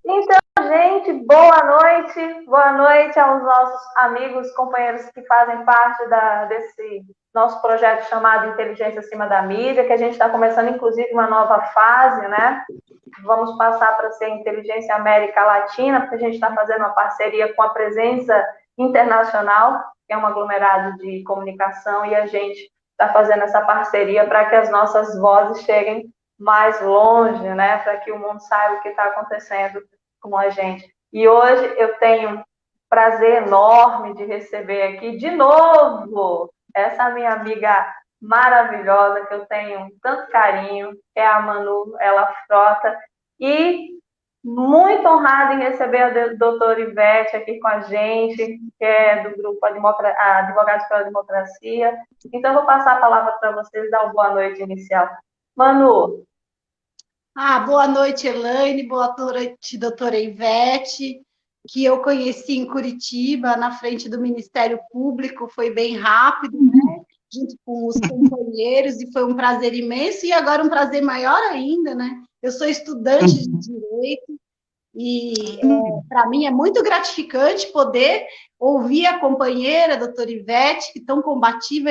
Então, gente, boa noite aos nossos amigos, companheiros que fazem parte desse nosso projeto chamado Inteligência Acima da Mídia, que a gente está começando, inclusive, uma nova fase, né? Vamos passar para ser Inteligência América Latina, porque a gente está fazendo uma parceria com a Presença Internacional, que é um aglomerado de comunicação, e a gente está fazendo essa parceria para que as nossas vozes cheguem mais longe, né? Para que o mundo saiba o que está acontecendo com a gente. E hoje eu tenho um prazer enorme de receber aqui de novo essa minha amiga maravilhosa que eu tenho tanto carinho, que é a Manu, ela Frota, e muito honrada em receber a doutora Ivete aqui com a gente, que é do grupo Advogados pela Democracia. Então, eu vou passar a palavra para vocês, dar uma boa noite inicial. Manu. Boa noite, Elaine, boa noite, doutora Ivete, que eu conheci em Curitiba, na frente do Ministério Público, foi bem rápido, né? Junto com os companheiros, e foi um prazer imenso, e agora um prazer maior ainda, né? Eu sou estudante de Direito, e para mim é muito gratificante poder ouvir a companheira, a doutora Ivete, que tão combativa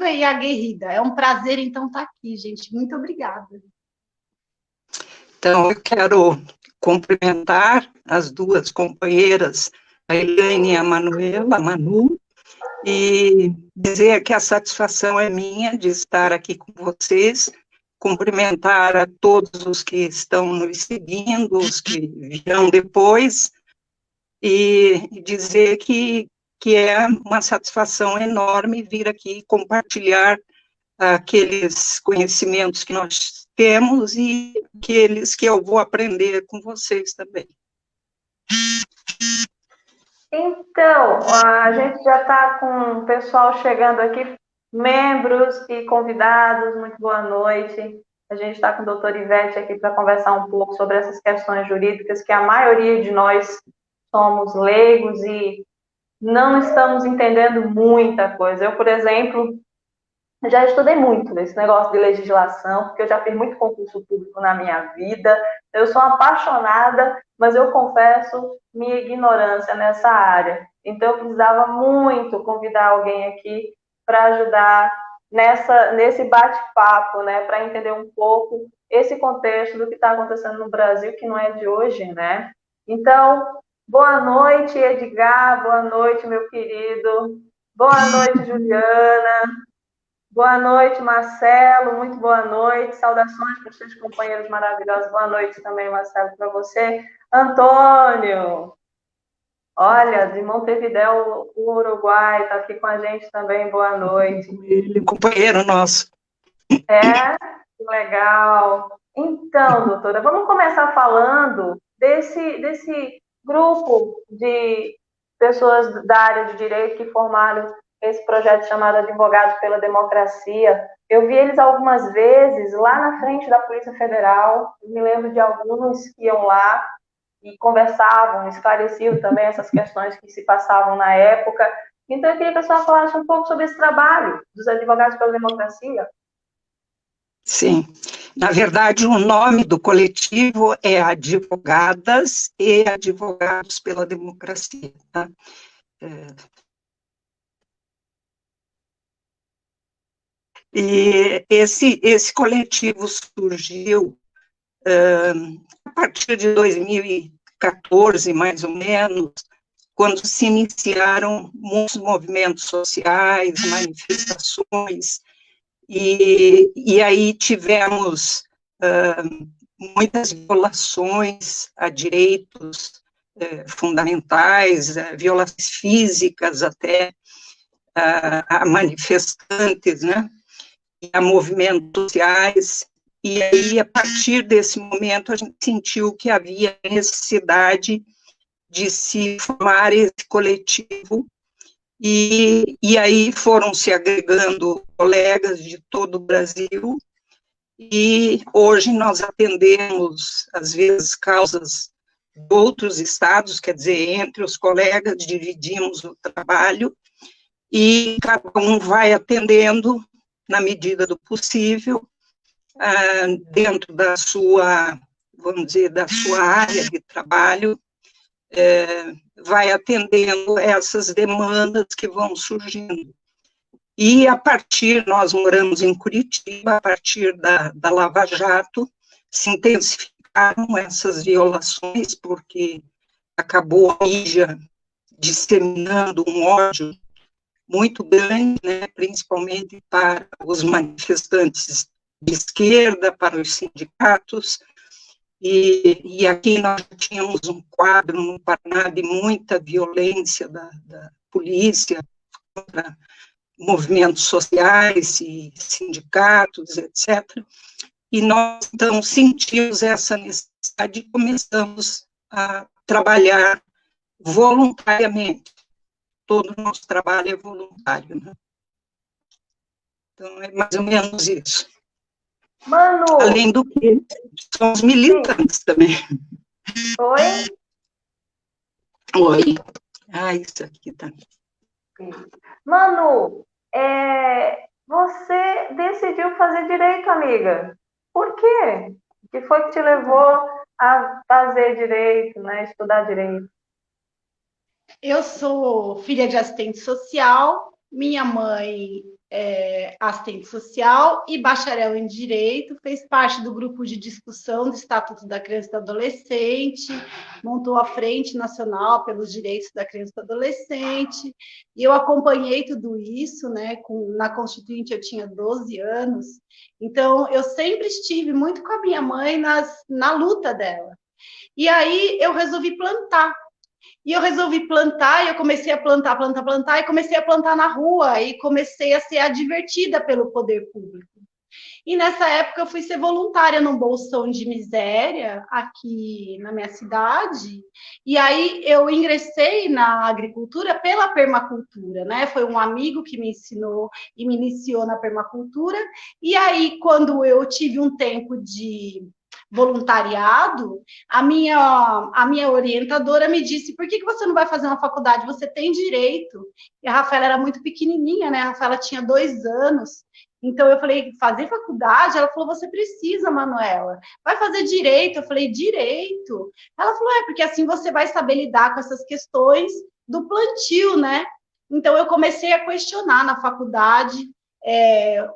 e aguerrida. É um prazer, então, estar aqui, gente. Muito obrigada. Então, eu quero cumprimentar as duas companheiras, a Elaine e a Manuela, a Manu, e dizer que a satisfação é minha de estar aqui com vocês, cumprimentar a todos os que estão nos seguindo, os que virão depois, e dizer que é uma satisfação enorme vir aqui compartilhar aqueles conhecimentos que nós temos e aqueles que eu vou aprender com vocês também. Então, a gente já está com o pessoal chegando aqui, membros e convidados, muito boa noite. A gente está com a doutora Ivete aqui para conversar um pouco sobre essas questões jurídicas, que a maioria de nós somos leigos e não estamos entendendo muita coisa. Eu, por exemplo, já estudei muito esse negócio de legislação, porque eu já fiz muito concurso público na minha vida. Eu sou apaixonada, mas eu confesso minha ignorância nessa área. Então, eu precisava muito convidar alguém aqui para ajudar nesse bate-papo, né, para entender um pouco esse contexto do que está acontecendo no Brasil, que não é de hoje, né? Então, boa noite, Edgar, boa noite, meu querido. Boa noite, Juliana. Boa noite, Marcelo, muito boa noite, saudações para os seus companheiros maravilhosos, boa noite também, Marcelo, para você. Antônio, olha, de Montevidéu, o Uruguai, está aqui com a gente também, boa noite. Ele, companheiro nosso. Que legal. Então, doutora, vamos começar falando desse grupo de pessoas da área de direito que formaram esse projeto chamado Advogados pela Democracia. Eu vi eles algumas vezes lá na frente da Polícia Federal, me lembro de alguns que iam lá e conversavam, esclareciam também essas questões que se passavam na época. Então, eu queria que a senhora falasse um pouco sobre esse trabalho dos Advogados pela Democracia. Sim, na verdade, o nome do coletivo é Advogadas e Advogados pela Democracia, tá? E esse coletivo surgiu a partir de 2014, mais ou menos, quando se iniciaram muitos movimentos sociais, manifestações, e aí tivemos muitas violações a direitos fundamentais, violações físicas até a manifestantes, né? A movimentos sociais, e aí, a partir desse momento, a gente sentiu que havia necessidade de se formar esse coletivo, e aí foram se agregando colegas de todo o Brasil, e hoje nós atendemos, às vezes, causas de outros estados, quer dizer, entre os colegas dividimos o trabalho, e cada um vai atendendo na medida do possível, dentro da sua vamos dizer, da sua área de trabalho, vai atendendo essas demandas que vão surgindo. E nós moramos em Curitiba, a partir da Lava Jato, se intensificaram essas violações, porque acabou a mídia disseminando um ódio muito grande, né, principalmente para os manifestantes de esquerda, para os sindicatos, e aqui nós tínhamos um quadro no Paraná de muita violência da polícia contra movimentos sociais e sindicatos, etc. E nós, então, sentimos essa necessidade e começamos a trabalhar voluntariamente. Todo o nosso trabalho é voluntário, né? Então, é mais ou menos isso. Manu! Além do que, somos militantes também. Oi? Oi. Isso aqui tá. Manu, você decidiu fazer direito, amiga. Por quê? O que foi que te levou a fazer direito, né? Estudar direito? Eu sou filha de assistente social, minha mãe é assistente social e bacharel em Direito, fez parte do grupo de discussão do Estatuto da Criança e do Adolescente, montou a Frente Nacional pelos Direitos da Criança e do Adolescente, e eu acompanhei tudo isso, né? Na Constituinte eu tinha 12 anos, então eu sempre estive muito com a minha mãe na luta dela. E aí eu resolvi plantar. E eu resolvi plantar, e eu comecei a plantar, e comecei a plantar na rua, e comecei a ser advertida pelo poder público. E nessa época eu fui ser voluntária num bolsão de miséria aqui na minha cidade, e aí eu ingressei na agricultura pela permacultura, né? Foi um amigo que me ensinou e me iniciou na permacultura, e aí quando eu tive um tempo de voluntariado, a minha orientadora me disse, por que você não vai fazer uma faculdade? Você tem direito. E a Rafaela era muito pequenininha, né? A Rafaela tinha 2 anos. Então, eu falei, fazer faculdade? Ela falou, você precisa, Manuela. Vai fazer direito? Eu falei, direito? Ela falou, porque assim você vai saber lidar com essas questões do plantio, né? Então, eu comecei a questionar na faculdade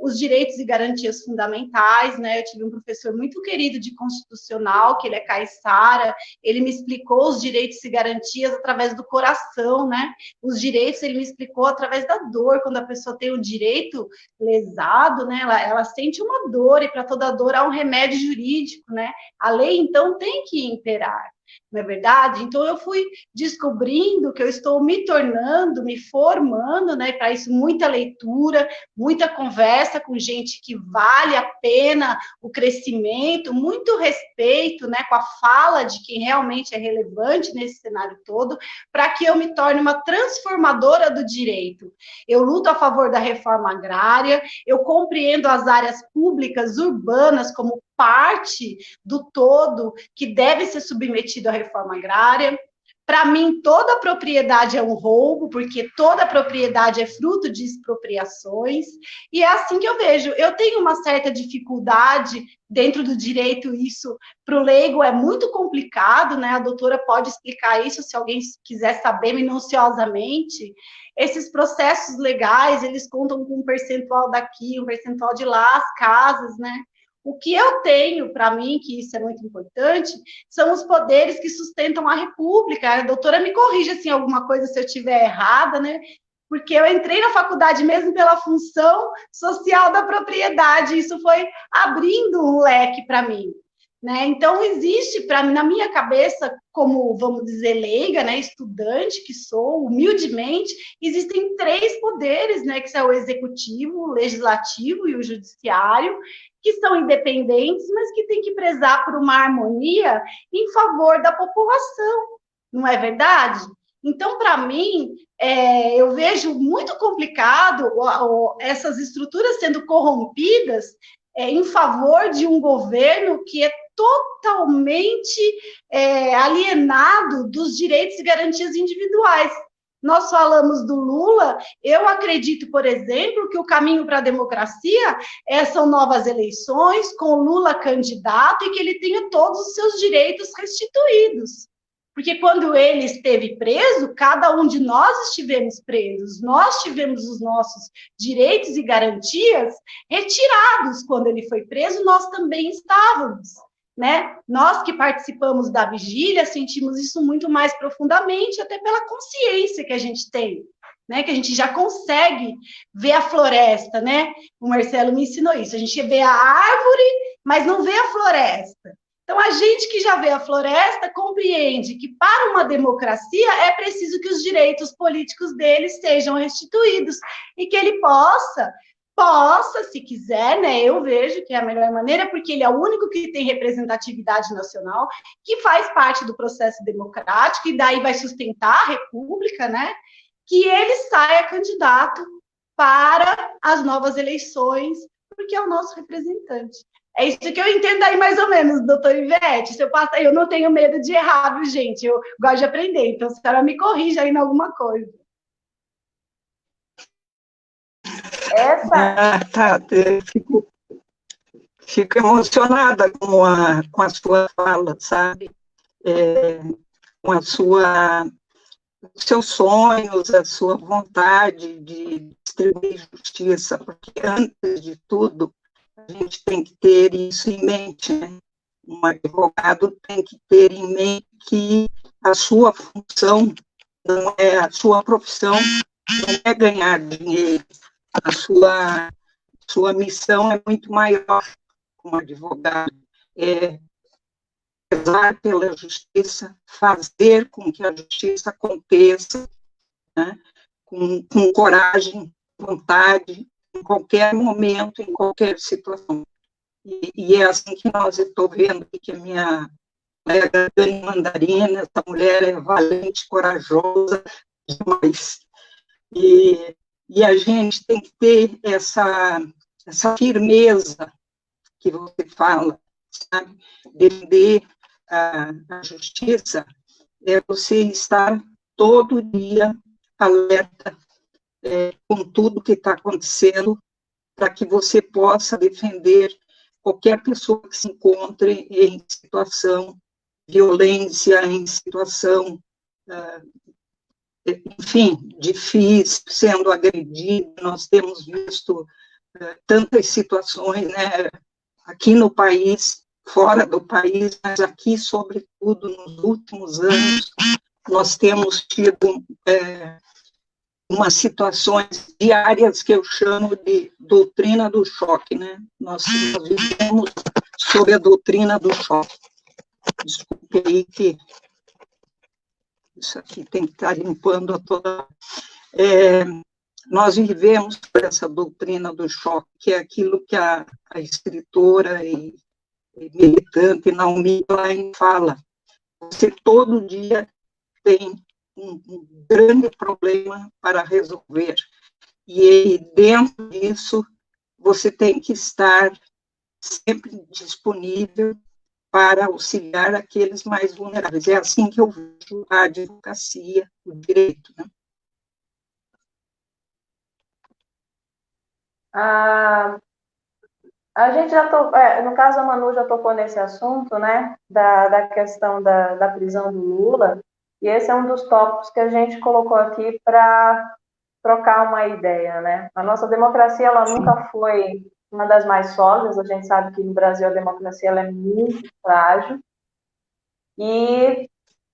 os direitos e garantias fundamentais, né? Eu tive um professor muito querido de constitucional, que ele é caiçara, ele me explicou os direitos e garantias através do coração, né? Os direitos ele me explicou através da dor, quando a pessoa tem o direito lesado, né? Ela sente uma dor, e para toda dor há um remédio jurídico, né? A lei, então, tem que imperar. Não é verdade? Então, eu fui descobrindo que eu estou me tornando, me formando, né? Para isso, muita leitura, muita conversa com gente que vale a pena o crescimento, muito respeito, né? Com a fala de quem realmente é relevante nesse cenário todo, para que eu me torne uma transformadora do direito. Eu luto a favor da reforma agrária, eu compreendo as áreas públicas urbanas como parte do todo que deve ser submetido à reforma agrária. Para mim, toda propriedade é um roubo, porque toda propriedade é fruto de expropriações, e é assim que eu vejo. Eu tenho uma certa dificuldade dentro do direito, isso para o leigo é muito complicado, né? A doutora pode explicar isso, se alguém quiser saber minuciosamente. Esses processos legais, eles contam com um percentual daqui, um percentual de lá, as casas, né? O que eu tenho para mim, que isso é muito importante, são os poderes que sustentam a República. A doutora me corrija se alguma coisa se eu estiver errada, né? Porque eu entrei na faculdade mesmo pela função social da propriedade, isso foi abrindo um leque para mim. Né? Então, existe, para mim, na minha cabeça, como, vamos dizer, leiga, né, estudante que sou, humildemente, existem 3 poderes, né, que são o executivo, o legislativo e o judiciário, que são independentes, mas que têm que prezar por uma harmonia em favor da população, não é verdade? Então, para mim, eu vejo muito complicado essas estruturas sendo corrompidas em favor de um governo que é totalmente alienado dos direitos e garantias individuais. Nós falamos do Lula, eu acredito, por exemplo, que o caminho para a democracia são novas eleições, com Lula candidato, e que ele tenha todos os seus direitos restituídos. Porque quando ele esteve preso, cada um de nós estivemos presos, nós tivemos os nossos direitos e garantias retirados. Quando ele foi preso, nós também estávamos. Né? Nós que participamos da vigília sentimos isso muito mais profundamente, até pela consciência que a gente tem, né? Que a gente já consegue ver a floresta, né? O Marcelo me ensinou isso. A gente vê a árvore, mas não vê a floresta. Então, a gente que já vê a floresta compreende que para uma democracia é preciso que os direitos políticos deles sejam restituídos e que ele possa, se quiser, né? Eu vejo que é a melhor maneira, porque ele é o único que tem representatividade nacional, que faz parte do processo democrático e daí vai sustentar a República, né? Que ele saia candidato para as novas eleições, porque é o nosso representante. É isso que eu entendo aí mais ou menos, doutor Ivete. Se eu passar, eu não tenho medo de errar, viu, gente? Eu gosto de aprender, então a senhora me corrija aí em alguma coisa. Fico emocionada com a sua fala, sabe? Com os seus sonhos, a sua vontade de distribuir justiça, porque antes de tudo, a gente tem que ter isso em mente, né? Um advogado tem que ter em mente que a sua função, não é a sua profissão, não é ganhar dinheiro. A sua missão é muito maior como advogado. É prezar pela justiça, fazer com que a justiça aconteça, né? com coragem, vontade, em qualquer momento, em qualquer situação. E é assim que nós estou vendo que a minha colega Dani Mandarina, essa mulher é valente, corajosa demais. E a gente tem que ter essa firmeza que você fala, sabe? Defender a justiça é você estar todo dia alerta com tudo que está acontecendo, para que você possa defender qualquer pessoa que se encontre em situação de violência, em situação, enfim, difícil, sendo agredida. Nós temos visto tantas situações, né, aqui no país, fora do país, mas aqui, sobretudo, nos últimos anos, nós temos tido umas situações diárias que eu chamo de doutrina do choque, né? Nós vivemos sob a doutrina do choque. Desculpe aí que isso aqui tem que estar limpando toda... nós vivemos por essa doutrina do choque, que é aquilo que a escritora e militante Naomi Klein fala. Você todo dia tem um grande problema para resolver. E dentro disso, você tem que estar sempre disponível para auxiliar aqueles mais vulneráveis. É assim que eu vejo a advocacia, o direito, né? A gente já no caso a Manu já tocou nesse assunto, né, da questão da prisão do Lula, e esse é um dos tópicos que a gente colocou aqui para trocar uma ideia, né? A nossa democracia, ela nunca foi uma das mais sólidas, a gente sabe que no Brasil a democracia ela é muito frágil, e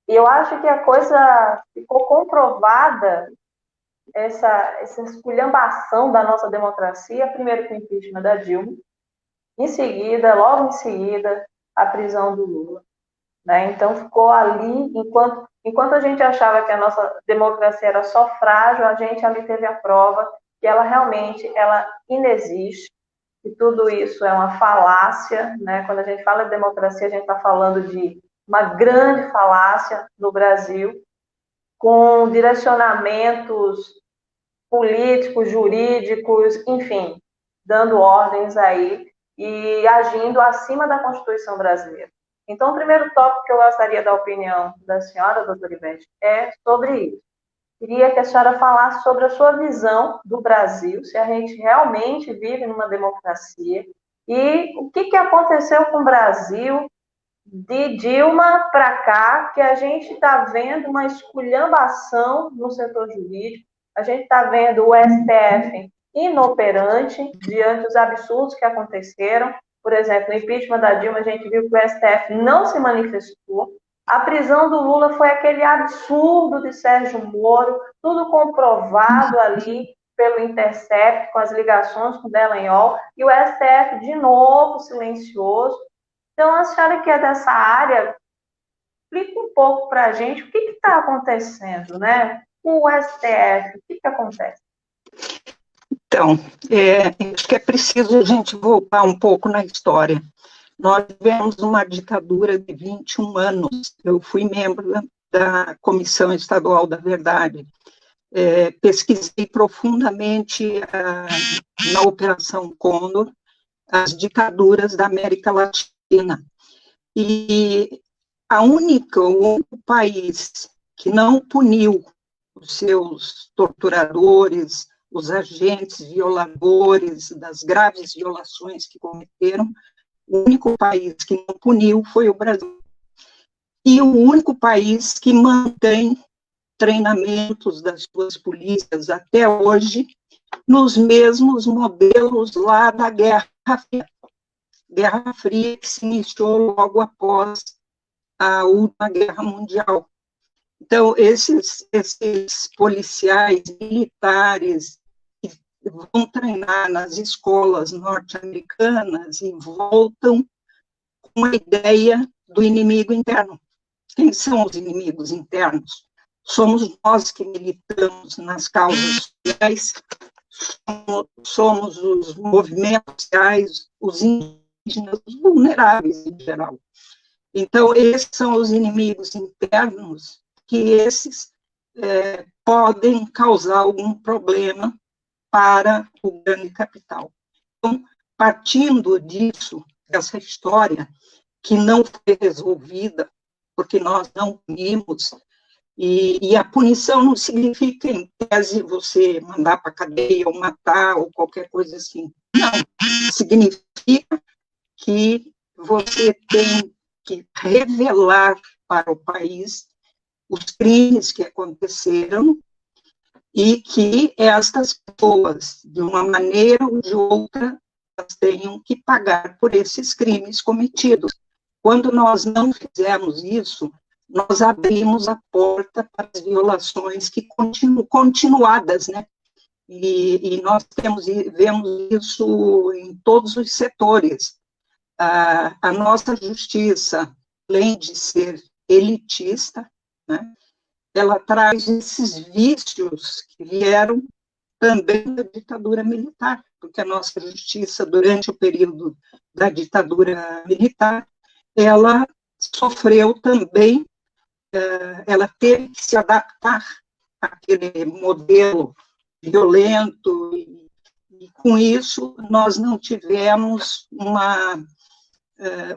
eu acho que a coisa ficou comprovada, essa esculhambação da nossa democracia, primeiro com o impeachment da Dilma, em seguida, logo em seguida, a prisão do Lula, né? Então, ficou ali, enquanto a gente achava que a nossa democracia era só frágil, a gente ali teve a prova que ela realmente, ela inexiste, que tudo isso é uma falácia, né? Quando a gente fala de democracia, a gente está falando de uma grande falácia no Brasil, com direcionamentos políticos, jurídicos, enfim, dando ordens aí e agindo acima da Constituição brasileira. Então, o primeiro tópico que eu gostaria da opinião da senhora, doutora Ivete, é sobre isso. Queria que a senhora falasse sobre a sua visão do Brasil, se a gente realmente vive numa democracia, e o que aconteceu com o Brasil de Dilma para cá, que a gente está vendo uma esculhambação no setor jurídico, a gente está vendo o STF inoperante diante dos absurdos que aconteceram. Por exemplo, no impeachment da Dilma, a gente viu que o STF não se manifestou. A prisão do Lula foi aquele absurdo de Sérgio Moro, tudo comprovado ali pelo Intercept, com as ligações com o Dallagnol, e o STF de novo silencioso. Então, a senhora que é dessa área, explica um pouco para a gente o que está acontecendo, né? Com o STF, o que acontece? Então, acho que é preciso a gente voltar um pouco na história. Nós tivemos uma ditadura de 21 anos. Eu fui membro da Comissão Estadual da Verdade. Pesquisei profundamente na Operação Condor as ditaduras da América Latina. E o único país que não puniu os seus torturadores, os agentes violadores das graves violações que cometeram, o único país que não puniu foi o Brasil. E o único país que mantém treinamentos das suas polícias até hoje nos mesmos modelos lá da Guerra Fria. Guerra Fria que se iniciou logo após a última Guerra Mundial. Então, esses policiais militares que vão treinar nas escolas norte-americanas e voltam com a ideia do inimigo interno. Quem são os inimigos internos? Somos nós que militamos nas causas sociais, somos os movimentos sociais, os indígenas, os vulneráveis em geral. Então, esses são os inimigos internos que esses podem causar algum problema para o grande capital. Então, partindo disso, dessa história que não foi resolvida, porque nós não punimos, e a punição não significa, em tese, você mandar para a cadeia ou matar ou qualquer coisa assim. Não, significa que você tem que revelar para o país os crimes que aconteceram e que estas pessoas, de uma maneira ou de outra, elas tenham que pagar por esses crimes cometidos. Quando nós não fizemos isso, nós abrimos a porta para as violações que continuadas, né? E nós vemos isso em todos os setores. A nossa justiça, além de ser elitista, né, ela traz esses vícios que vieram também da ditadura militar, porque a nossa justiça, durante o período da ditadura militar, ela sofreu também, ela teve que se adaptar àquele modelo violento, e com isso nós não tivemos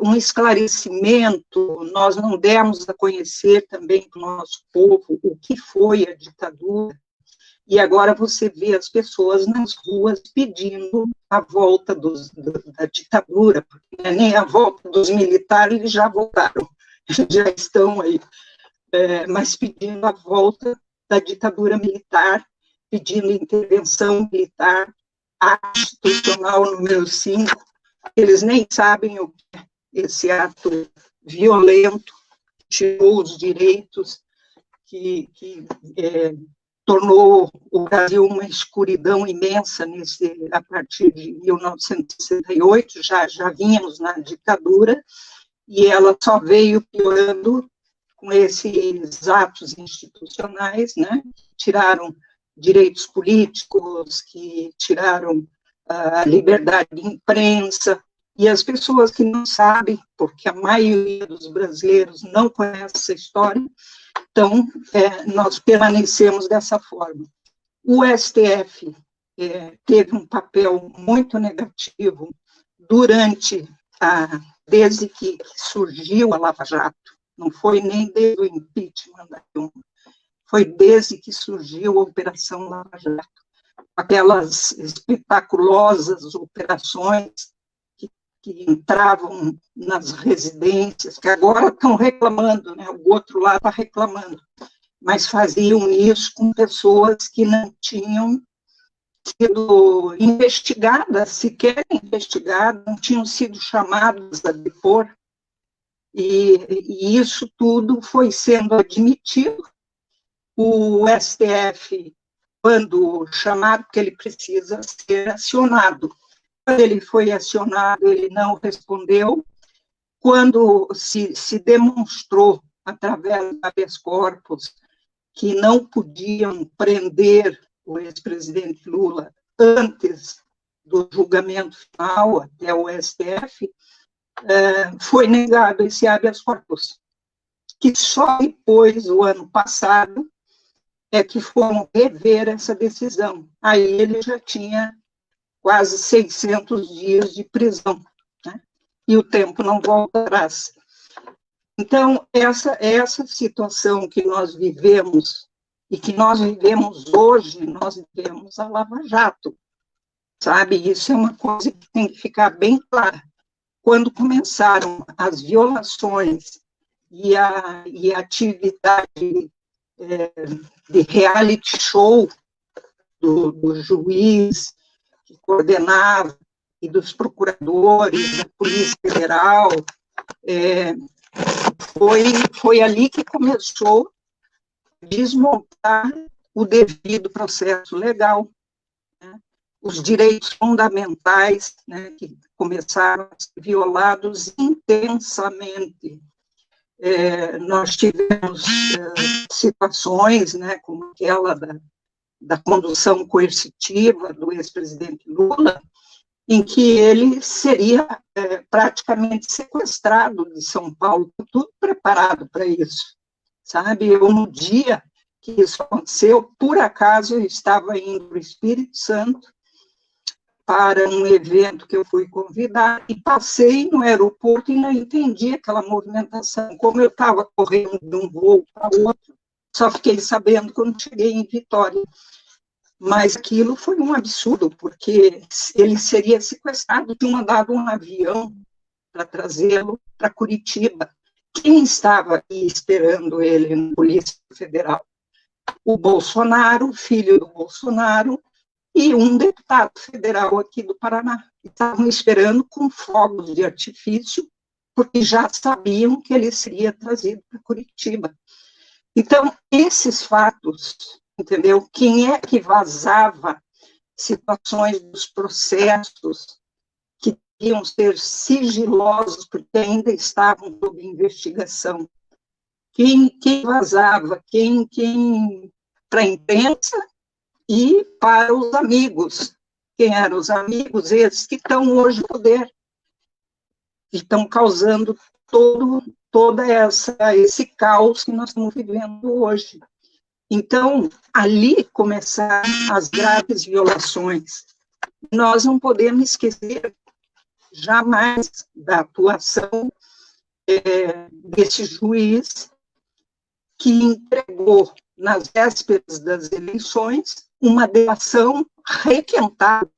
um esclarecimento, nós não demos a conhecer também para o nosso povo o que foi a ditadura, e agora você vê as pessoas nas ruas pedindo a volta da ditadura, porque nem a volta dos militares, eles já voltaram, já estão aí, mas pedindo a volta da ditadura militar, pedindo intervenção militar, ato institucional número 5, eles nem sabem o que é esse ato violento, que tirou os direitos, que tornou o Brasil uma escuridão imensa a partir de 1968, já vínhamos na ditadura, e ela só veio piorando com esses atos institucionais, né? Tiraram direitos políticos, que tiraram a liberdade de imprensa, e as pessoas que não sabem, porque a maioria dos brasileiros não conhece essa história, então, nós permanecemos dessa forma. O STF teve um papel muito negativo desde que surgiu a Lava Jato, não foi nem desde o impeachment da Dilma, foi desde que surgiu a Operação Lava Jato, aquelas espetaculosas operações que entravam nas residências, que agora estão reclamando, né? O outro lado está reclamando, mas faziam isso com pessoas que não tinham sido investigadas, sequer investigadas, não tinham sido chamadas a depor, e isso tudo foi sendo admitido. O STF, quando chamado, porque ele precisa ser acionado, quando ele foi acionado, ele não respondeu. Quando se demonstrou, através do habeas corpus, que não podiam prender o ex-presidente Lula antes do julgamento final, até o STF, foi negado esse habeas corpus, que só depois, o ano passado, é que foram rever essa decisão. Aí ele já tinha quase 600 dias de prisão, né? E o tempo não volta atrás. Então, essa situação que nós vivemos, e que nós vivemos hoje, nós vivemos a Lava Jato, sabe? Isso é uma coisa que tem que ficar bem clara. Quando começaram as violações e a atividade de reality show do juiz que coordenava e dos procuradores da Polícia Federal, foi ali que começou a desmontar o devido processo legal, né? Os direitos fundamentais, né, que começaram a ser violados intensamente. Nós tivemos situações, né, como aquela da condução coercitiva do ex-presidente Lula, em que ele seria praticamente sequestrado de São Paulo, tudo preparado para isso, sabe? Eu, no dia que isso aconteceu, por acaso, eu estava indo para o Espírito Santo para um evento que eu fui convidada, e passei no aeroporto e não entendi aquela movimentação. Como eu estava correndo de um voo para outro, só fiquei sabendo quando cheguei em Vitória. Mas aquilo foi um absurdo, porque ele seria sequestrado, tinham mandado um avião para trazê-lo para Curitiba. Quem estava aí esperando ele na Polícia Federal? O Bolsonaro, filho do Bolsonaro, e um deputado federal aqui do Paraná. Estavam esperando com fogos de artifício, porque já sabiam que ele seria trazido para Curitiba. Então, esses fatos, entendeu? Quem é que vazava situações dos processos que iam ser sigilosos, porque ainda estavam sob investigação? Quem vazava? Quem para a imprensa e para os amigos. Quem eram os amigos? Esses que estão hoje no poder, que estão causando todo esse caos que nós estamos vivendo hoje. Então, ali começaram as graves violações. Nós não podemos esquecer jamais da atuação desse juiz que entregou, nas vésperas das eleições, uma delação requentada,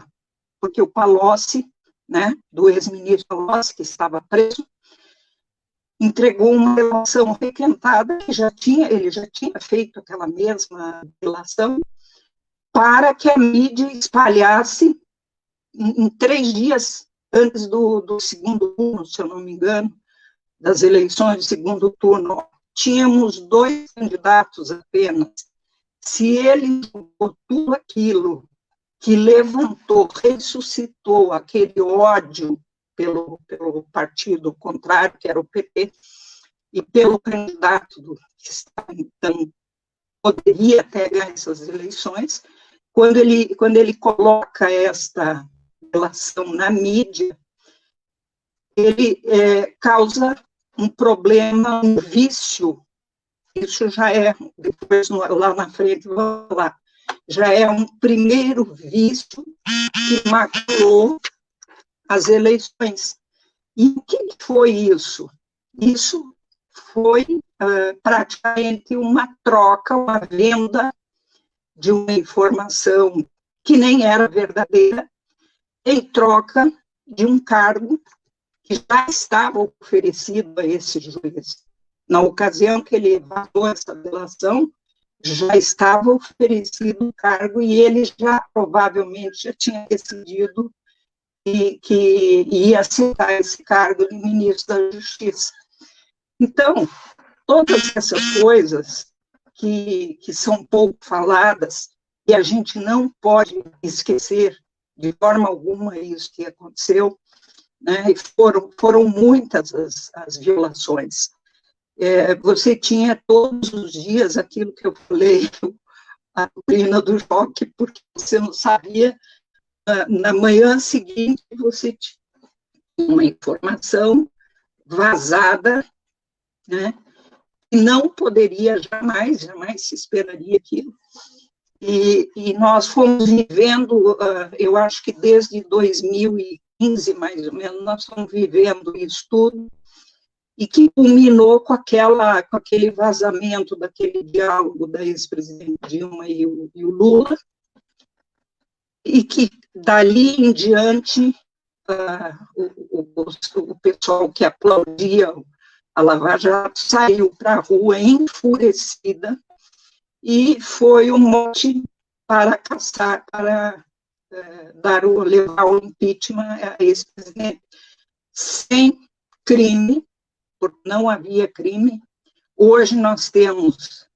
porque o Palocci, né, do ex-ministro Palocci, que estava preso, entregou uma delação requentada, que ele já tinha feito aquela mesma delação, para que a mídia espalhasse em 3 dias antes do segundo turno, se eu não me engano, das eleições do segundo turno. Tínhamos 2 candidatos apenas. Se ele jogou tudo aquilo que levantou, ressuscitou aquele ódio pelo partido contrário, que era o PT, e pelo candidato que então poderia pegar essas eleições, quando ele coloca esta relação na mídia, ele causa um problema, um vício. Isso já é, depois lá na frente, vamos lá, já é um primeiro vício que maculou as eleições. E o que foi isso? Isso foi praticamente uma troca, uma venda de uma informação que nem era verdadeira, em troca de um cargo que já estava oferecido a esse juiz. Na ocasião que ele vazou essa delação, já estava oferecido o cargo e ele já provavelmente já tinha decidido que ia aceitar esse cargo de ministro da Justiça. Então, todas essas coisas que são pouco faladas, e a gente não pode esquecer de forma alguma isso que aconteceu, né? Foram muitas as violações. Você tinha todos os dias aquilo que eu falei, a doutrina do choque, porque você não sabia, na manhã seguinte você tinha uma informação vazada, né? E não poderia jamais se esperaria aquilo. E nós fomos vivendo, eu acho que desde 2015, mais ou menos, nós fomos vivendo isso tudo, e que culminou com aquele vazamento daquele diálogo da ex-presidente Dilma e o Lula, e que dali em diante o pessoal que aplaudia a Lava Jato saiu para a rua enfurecida e foi um mote para caçar, para levar o impeachment a esse presidente sem crime, porque não havia crime. Hoje nós temos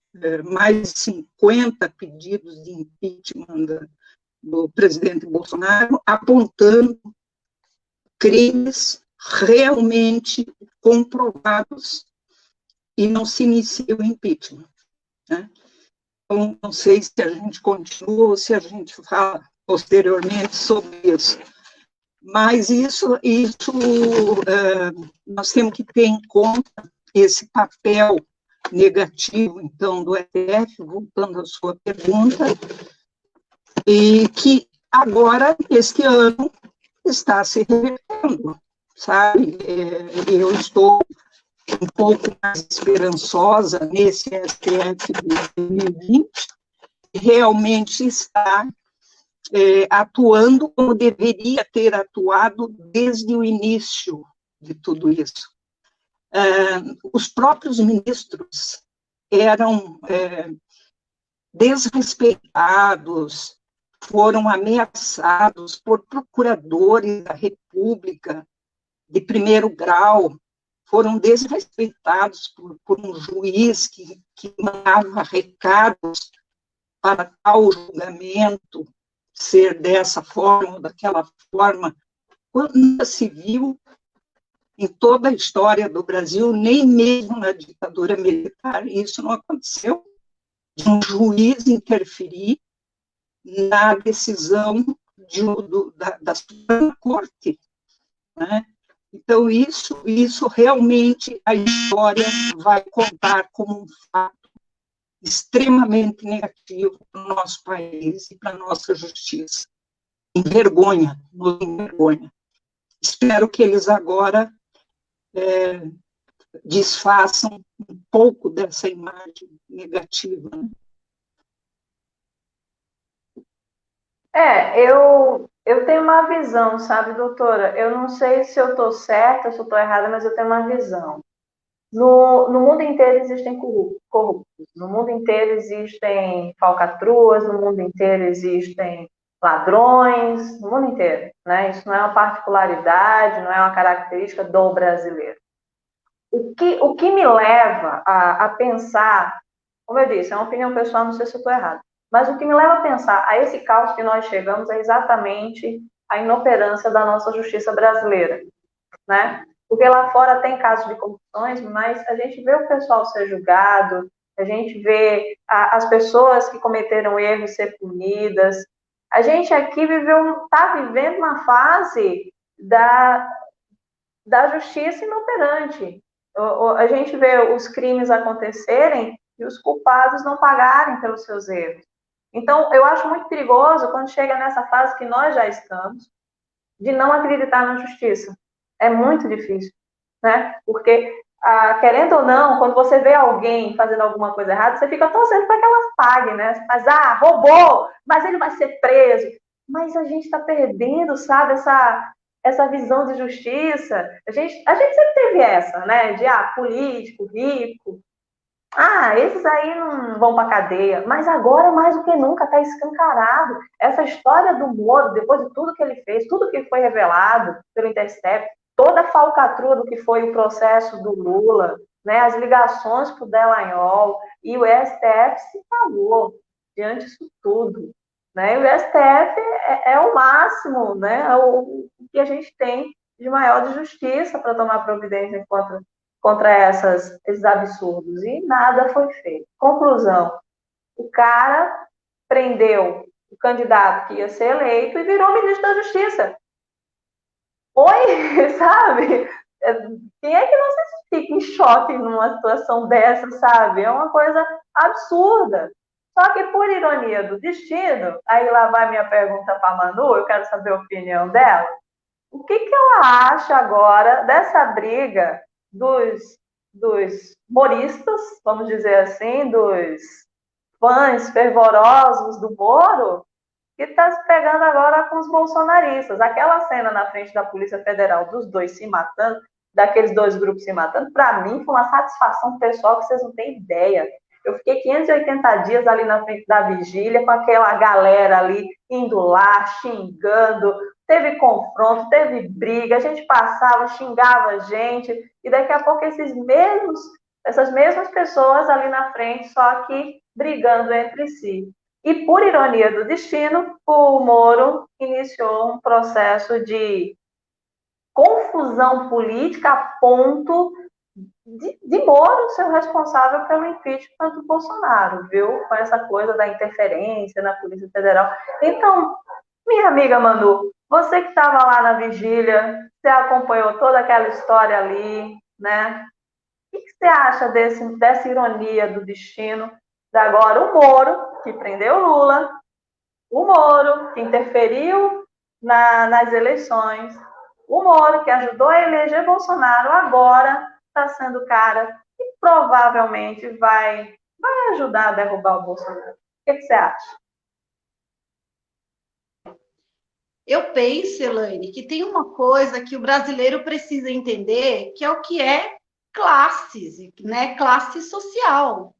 mais de 50 pedidos de impeachment do presidente Bolsonaro, apontando crimes realmente comprovados e não se inicia o impeachment, né? Então, não sei se a gente continua ou se a gente fala posteriormente sobre isso. Mas nós temos que ter em conta esse papel negativo, então, do STF, voltando à sua pergunta, e que agora, este ano, está se revertendo, sabe? Eu estou um pouco mais esperançosa nesse STF de 2020, realmente está atuando como deveria ter atuado desde o início de tudo isso. Os próprios ministros eram desrespeitados, foram ameaçados por procuradores da República de primeiro grau, foram desrespeitados por um juiz que mandava recados para tal julgamento ser dessa forma ou daquela forma. Quando se viu em toda a história do Brasil, nem mesmo na ditadura militar, isso não aconteceu, de um juiz interferir na decisão da Suprema Corte, né? Então, isso realmente a história vai contar como um fato extremamente negativo para o nosso país e para a nossa justiça. Envergonha, nos envergonha. Espero que eles agora desfaçam um pouco dessa imagem negativa, né? Eu tenho uma visão, sabe, doutora? Eu não sei se eu estou certa, se eu estou errada, mas eu tenho uma visão. No mundo inteiro existem corruptos, no mundo inteiro existem falcatruas, no mundo inteiro existem ladrões, no mundo inteiro, né? Isso não é uma particularidade, não é uma característica do brasileiro. O que me leva a pensar, como eu disse, é uma opinião pessoal, não sei se eu estou errada, mas o que me leva a pensar a esse caos que nós chegamos é exatamente a inoperância da nossa justiça brasileira, né? Porque lá fora tem casos de corrupções, mas a gente vê o pessoal ser julgado, a gente vê as pessoas que cometeram erros ser punidas. A gente aqui está vivendo uma fase da justiça inoperante. A gente vê os crimes acontecerem e os culpados não pagarem pelos seus erros. Então, eu acho muito perigoso quando chega nessa fase que nós já estamos, de não acreditar na justiça. É muito difícil, né? Porque querendo ou não, quando você vê alguém fazendo alguma coisa errada, você fica torcendo para que ela pague, né? Mas, roubou, mas ele vai ser preso. Mas a gente está perdendo, sabe, essa visão de justiça. A gente sempre teve essa, né? De, político, rico. Esses aí não vão para cadeia. Mas agora, mais do que nunca, está escancarado. Essa história do Moro, depois de tudo que ele fez, tudo que foi revelado pelo Intercept, toda a falcatrua do que foi o processo do Lula, né, as ligações para o Dallagnol, e o STF se calou diante disso tudo. Né? E o STF é o máximo, né, é o que a gente tem de maior de justiça para tomar providência contra esses absurdos. E nada foi feito. Conclusão, o cara prendeu o candidato que ia ser eleito e virou ministro da Justiça. Oi, sabe? Quem é que não se fica em choque numa situação dessa, sabe? É uma coisa absurda. Só que, por ironia do destino, aí lá vai minha pergunta para a Manu, eu quero saber a opinião dela. O que ela acha agora dessa briga dos moristas, vamos dizer assim, dos fãs fervorosos do Moro, que está se pegando agora com os bolsonaristas? Aquela cena na frente da Polícia Federal dos dois se matando, daqueles dois grupos se matando, para mim foi uma satisfação pessoal que vocês não têm ideia. Eu fiquei 580 dias ali na frente da vigília, com aquela galera ali indo lá, xingando, teve confronto, teve briga, a gente passava, xingava a gente, e daqui a pouco essas mesmas pessoas ali na frente, só que brigando entre si. E, por ironia do destino, o Moro iniciou um processo de confusão política a ponto de Moro ser o responsável pelo impeachment do Bolsonaro, viu? Com essa coisa da interferência na Polícia Federal. Então, minha amiga Manu, você que estava lá na vigília, você acompanhou toda aquela história ali, né? O que você acha dessa ironia do destino? De agora o Moro, que prendeu Lula, o Moro, que interferiu nas eleições, o Moro, que ajudou a eleger Bolsonaro, agora está sendo o cara que provavelmente vai ajudar a derrubar o Bolsonaro. O que você acha? Eu penso, Elaine, que tem uma coisa que o brasileiro precisa entender, que é o que é classes, né? Classe social.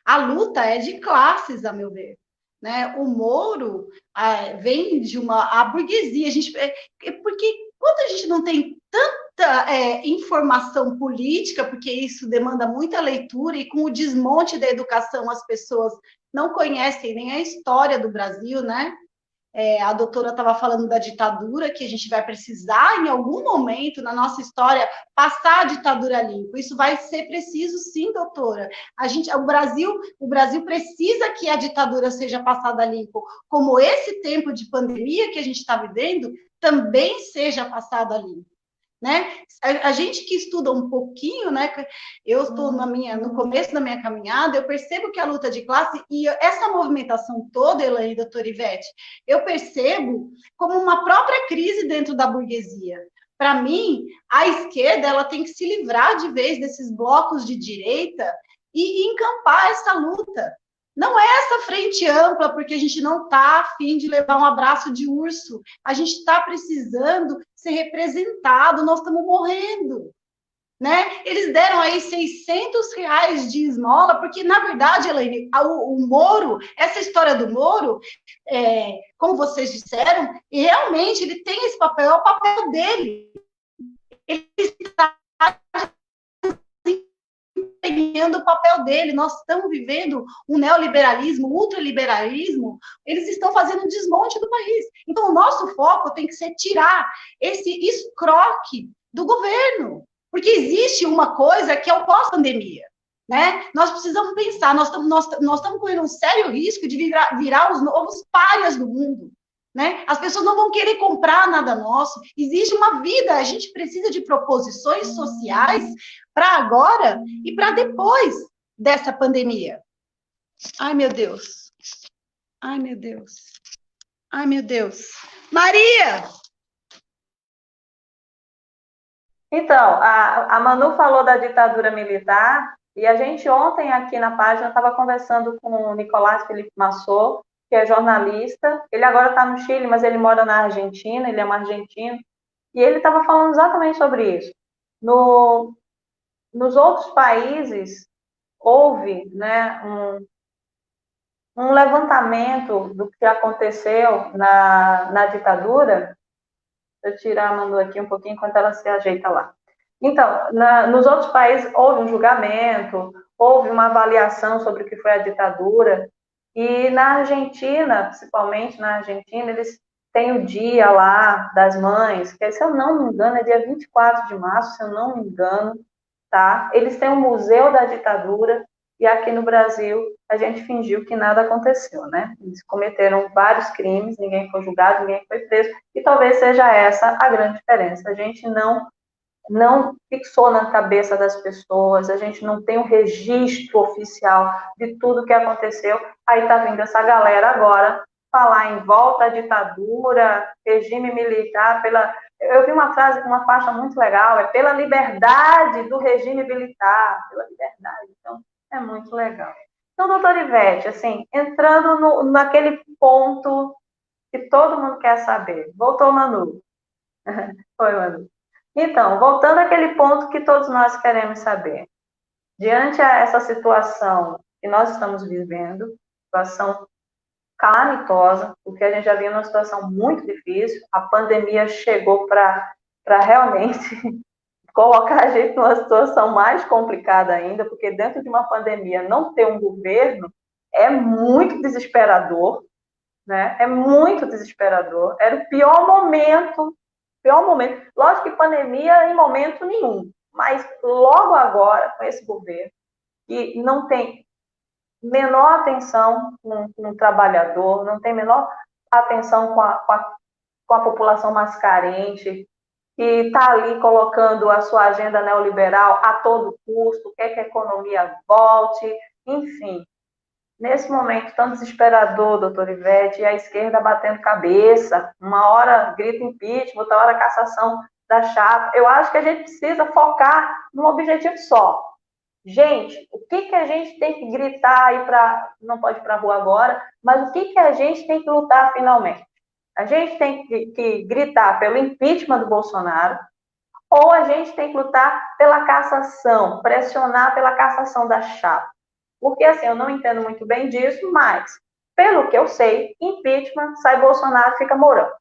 A luta é de classes, a meu ver. Né? O Moro vem de a burguesia. Porque quando a gente não tem tanta informação política, porque isso demanda muita leitura, e com o desmonte da educação as pessoas não conhecem nem a história do Brasil, né? A doutora estava falando da ditadura, que a gente vai precisar, em algum momento na nossa história, passar a ditadura limpo. Isso vai ser preciso, sim, doutora. O Brasil precisa que a ditadura seja passada limpo, como esse tempo de pandemia que a gente está vivendo também seja passado limpo. Né? A gente que estuda um pouquinho, né? Eu estou no começo da minha caminhada, eu percebo que a luta de classe e essa movimentação toda, Elaine e doutora Ivete, eu percebo como uma própria crise dentro da burguesia. Para mim, a esquerda ela tem que se livrar de vez desses blocos de direita e encampar essa luta. Não é essa frente ampla, porque a gente não está afim de levar um abraço de urso. A gente está precisando ser representado, nós estamos morrendo. Né? Eles deram aí R$600 de esmola, porque, na verdade, Elaine, o Moro, essa história do Moro, como vocês disseram, realmente ele tem esse papel, é o papel dele. Ele está desempenhando o papel dele. Nós estamos vivendo um neoliberalismo, ultraliberalismo, eles estão fazendo um desmonte do país. Então, o nosso foco tem que ser tirar esse escroque do governo, porque existe uma coisa que é o pós-pandemia. Né? Nós precisamos pensar, nós estamos correndo um sério risco de virar os novos párias do mundo. Né? As pessoas não vão querer comprar nada nosso. Existe uma vida, a gente precisa de proposições sociais para agora e para depois dessa pandemia. Ai, meu Deus. Ai, meu Deus. Ai, meu Deus. Maria! Então, a Manu falou da ditadura militar, e a gente ontem aqui na página estava conversando com o Nicolás Felipe Massot, que é jornalista. Ele agora está no Chile, mas ele mora na Argentina, ele é um argentino, e ele estava falando exatamente sobre isso. Nos outros países, houve, né, um levantamento do que aconteceu na ditadura. Deixa eu tirar a Manu aqui um pouquinho enquanto ela se ajeita lá. Então, nos outros países houve um julgamento, houve uma avaliação sobre o que foi a ditadura, e na Argentina, principalmente na Argentina, eles têm o dia lá das mães, que se eu não me engano é dia 24 de março, se eu não me engano, tá? Eles têm um museu da ditadura, e aqui no Brasil a gente fingiu que nada aconteceu, né? Eles cometeram vários crimes, ninguém foi julgado, ninguém foi preso, e talvez seja essa a grande diferença. A gente não fixou na cabeça das pessoas, a gente não tem um registro oficial de tudo que aconteceu. Aí tá vindo essa galera agora falar em volta à ditadura, regime militar, eu vi uma frase com uma faixa muito legal, é pela liberdade do regime militar, pela liberdade. Então, é muito legal. Então, doutora Ivete, assim, entrando naquele ponto que todo mundo quer saber. Voltou, Manu. Foi, Manu. Então, voltando àquele ponto que todos nós queremos saber. Diante a essa situação que nós estamos vivendo, situação calamitosa, porque a gente já vinha numa situação muito difícil, a pandemia chegou para realmente colocar a gente numa situação mais complicada ainda, porque dentro de uma pandemia não ter um governo é muito desesperador, né? É muito desesperador. Era o pior momento. Lógico que pandemia em momento nenhum, mas logo agora, com esse governo, que não tem menor atenção com o trabalhador, não tem menor atenção com a população mais carente, que está ali colocando a sua agenda neoliberal a todo custo, quer que a economia volte, enfim. Nesse momento tão desesperador, doutor Ivete, e a esquerda batendo cabeça, uma hora grita impeachment, outra hora cassação da chapa, eu acho que a gente precisa focar num objetivo só. Gente, o que a gente tem que gritar aí para... Não pode ir para a rua agora, mas o que a gente tem que lutar finalmente? A gente tem que gritar pelo impeachment do Bolsonaro, ou a gente tem que lutar pela cassação, pressionar pela cassação da chapa. Porque, assim, eu não entendo muito bem disso, mas, pelo que eu sei, impeachment, sai Bolsonaro, fica Mourão.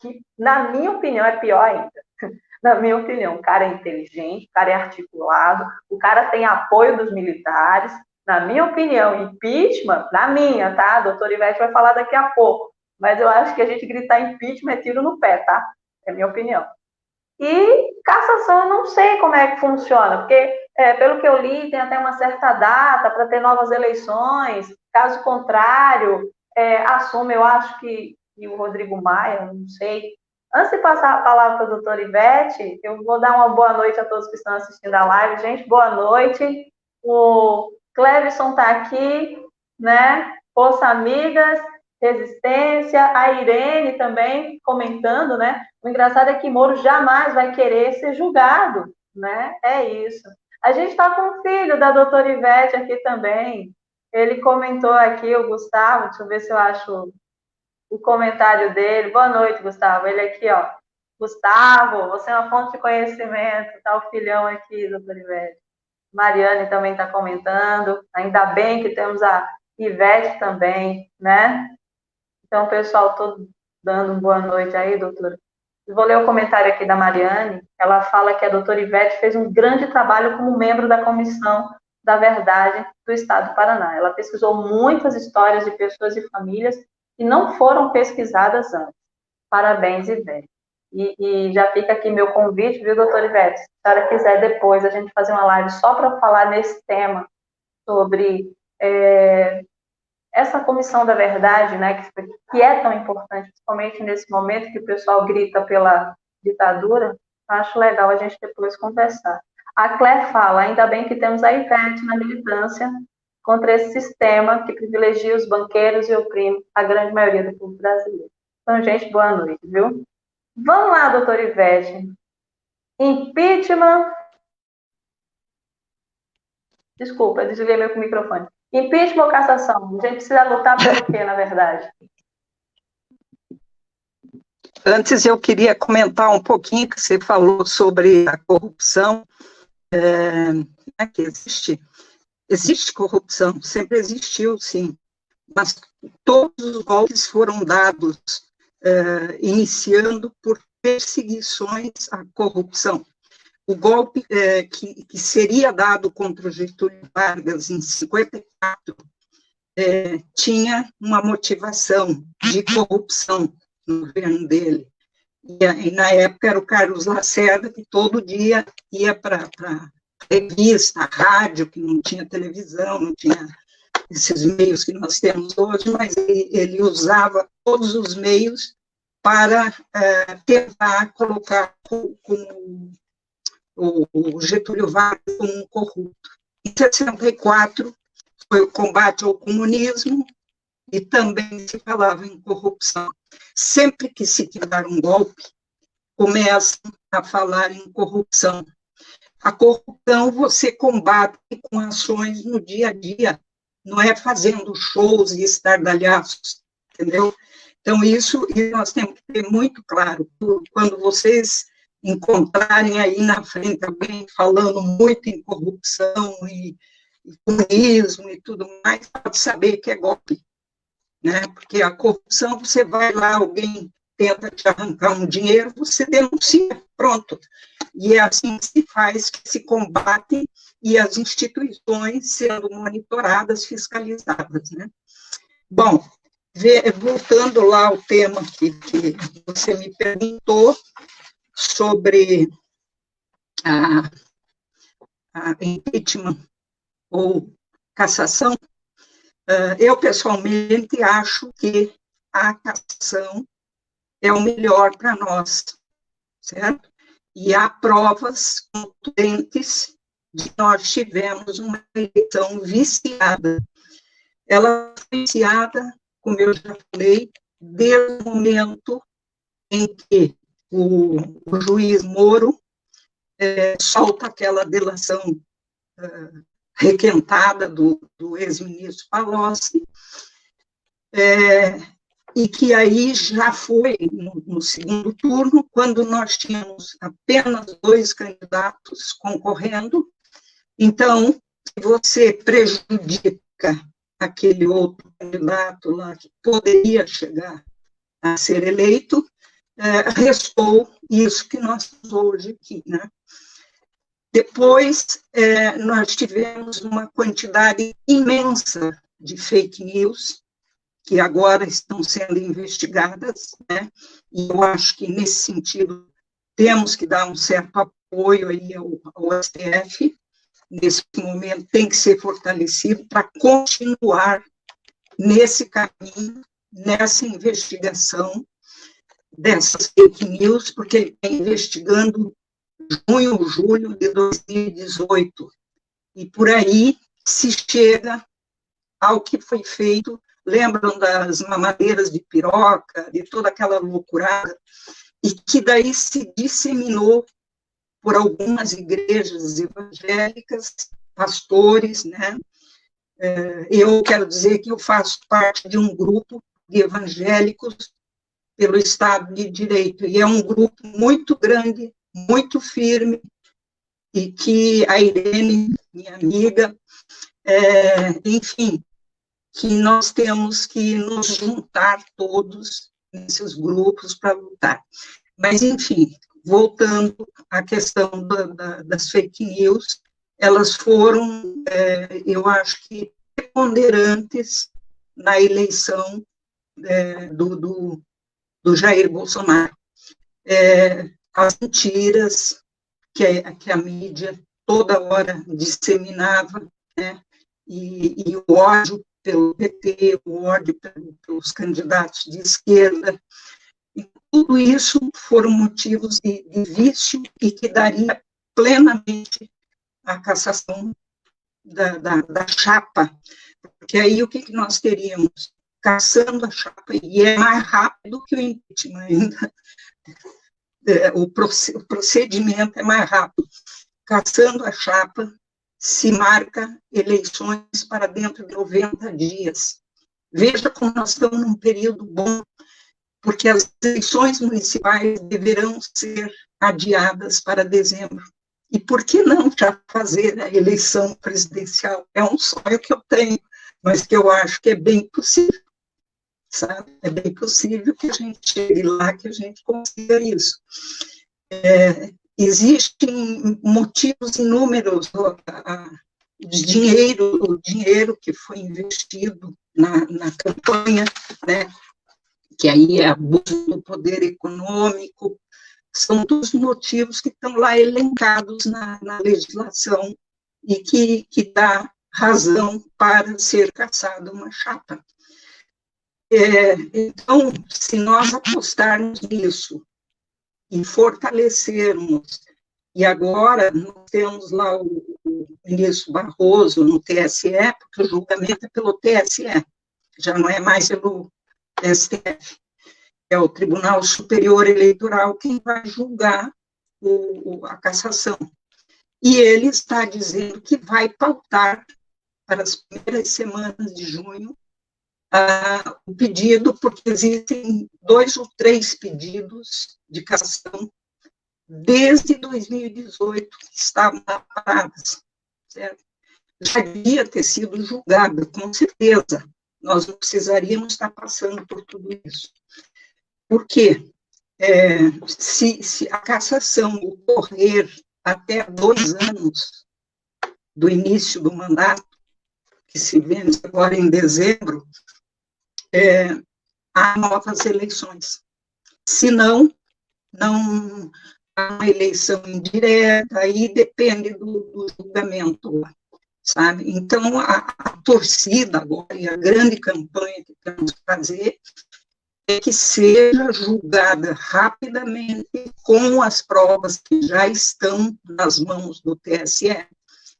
Que, na minha opinião, é pior ainda. Na minha opinião, o cara é inteligente, o cara é articulado, o cara tem apoio dos militares. Na minha opinião, impeachment, na minha, tá? A doutora Ivete vai falar daqui a pouco. Mas eu acho que a gente gritar impeachment é tiro no pé, tá? É a minha opinião. E cassação, eu não sei como é que funciona, porque, pelo que eu li, tem até uma certa data para ter novas eleições. Caso contrário, assume, eu acho que o Rodrigo Maia, não sei. Antes de passar a palavra para a doutora Ivete, eu vou dar uma boa noite a todos que estão assistindo a live. Gente, boa noite. O Clevison está aqui, né? Força Amigas, Resistência. A Irene também comentando, né? O engraçado é que Moro jamais vai querer ser julgado, né? É isso. A gente está com o filho da doutora Ivete aqui também. Ele comentou aqui, o Gustavo, deixa eu ver se eu acho o comentário dele. Boa noite, Gustavo. Ele aqui, ó. Gustavo, você é uma fonte de conhecimento. Tá o filhão aqui, doutora Ivete. Mariane também está comentando. Ainda bem que temos a Ivete também, né? Então, pessoal, todo dando uma boa noite aí, doutora. Vou ler o comentário aqui da Mariane. Ela fala que a doutora Ivete fez um grande trabalho como membro da Comissão da Verdade do Estado do Paraná. Ela pesquisou muitas histórias de pessoas e famílias que não foram pesquisadas antes. Parabéns, Ivete. E já fica aqui meu convite, viu, doutora Ivete? Se a senhora quiser depois a gente fazer uma live só para falar nesse tema, sobre essa comissão da verdade, né, que é tão importante, principalmente nesse momento que o pessoal grita pela ditadura, acho legal a gente depois conversar. A Claire fala, ainda bem que temos a Ivete na militância contra esse sistema que privilegia os banqueiros e oprime a grande maioria do povo brasileiro. Então, gente, boa noite, viu? Vamos lá, doutora Ivete. Impeachment. Desculpa, desliguei meu microfone. Impeachment ou cassação? A gente precisa lutar pelo quê, na verdade? Antes eu queria comentar um pouquinho que você falou sobre a corrupção, que existe corrupção, sempre existiu, sim, mas todos os golpes foram dados iniciando por perseguições à corrupção. O golpe que seria dado contra o Getúlio Vargas em 54 tinha uma motivação de corrupção no governo dele. E na época era o Carlos Lacerda, que todo dia ia para revista, rádio, que não tinha televisão, não tinha esses meios que nós temos hoje, mas ele usava todos os meios para tentar colocar o Getúlio Vargas como um corrupto. Em 64 foi o combate ao comunismo e também se falava em corrupção. Sempre que se dar um golpe, começam a falar em corrupção. A corrupção você combate com ações no dia a dia, não é fazendo shows e estardalhaços, entendeu? Então, isso nós temos que ter muito claro. Quando vocês encontrarem aí na frente alguém falando muito em corrupção e comunismo e tudo mais, pode saber que é golpe, né? Porque a corrupção, você vai lá, alguém tenta te arrancar um dinheiro, você denuncia, pronto. E é assim que se faz, que se combate, e as instituições sendo monitoradas, fiscalizadas, né? Bom, voltando lá ao tema que você me perguntou sobre a impeachment ou cassação, eu pessoalmente acho que a cassação é o melhor para nós, certo? E há provas contundentes de que nós tivemos uma eleição viciada. Ela foi viciada, como eu já falei, desde o momento em que o juiz Moro solta aquela delação requentada do ex-ministro Palocci, e que aí já foi no segundo turno, quando nós tínhamos apenas 2 candidatos concorrendo. Então, se você prejudica aquele outro candidato lá que poderia chegar a ser eleito, restou isso que nós temos hoje aqui, né? Depois, nós tivemos uma quantidade imensa de fake news, que agora estão sendo investigadas, né? E eu acho que, nesse sentido, temos que dar um certo apoio aí ao STF, nesse momento tem que ser fortalecido para continuar nesse caminho, nessa investigação dessas fake news, porque ele está investigando junho, julho de 2018, e por aí se chega ao que foi feito. Lembram das mamadeiras de piroca, de toda aquela loucurada, e que daí se disseminou por algumas igrejas evangélicas, pastores, né? Eu quero dizer que eu faço parte de um grupo de evangélicos pelo Estado de Direito, e é um grupo muito grande, muito firme, e que a Irene, minha amiga, enfim, que nós temos que nos juntar todos nesses grupos para lutar. Mas, enfim, voltando à questão das fake news, elas foram, eu acho que, preponderantes na eleição do Jair Bolsonaro. As mentiras que a mídia toda hora disseminava, né, e o ódio pelo PT, o ódio pelos candidatos de esquerda, e tudo isso foram motivos de vício e que daria plenamente a cassação da chapa, porque aí o que nós teríamos? Cassando a chapa, e é mais rápido que o impeachment ainda, o procedimento é mais rápido. Cassando a chapa, se marca eleições para dentro de 90 dias. Veja como nós estamos num período bom, porque as eleições municipais deverão ser adiadas para dezembro. E por que não já fazer a eleição presidencial? É um sonho que eu tenho, mas que eu acho que é bem possível, sabe? É bem possível que a gente chegue lá, que a gente consiga isso. Existem motivos inúmeros, o dinheiro que foi investido na campanha, né, que aí é abuso do poder econômico, são dos motivos que estão lá elencados na legislação e que dá razão para ser cassada uma chapa. Então, se nós apostarmos nisso e fortalecermos, e agora nós temos lá o ministro Barroso no TSE, porque o julgamento é pelo TSE, já não é mais pelo STF, é o Tribunal Superior Eleitoral quem vai julgar a cassação. E ele está dizendo que vai pautar para as primeiras semanas de junho o pedido, porque existem 2 ou 3 pedidos de cassação desde 2018 que estavam parados, certo? Já devia ter sido julgado, com certeza. Nós não precisaríamos estar passando por tudo isso. Por quê? Se a cassação ocorrer até 2 anos do início do mandato, que se vence agora em dezembro, há novas eleições. Se não há uma eleição indireta, aí depende do julgamento, sabe? Então, a torcida agora, e a grande campanha que temos que fazer, é que seja julgada rapidamente com as provas que já estão nas mãos do TSE,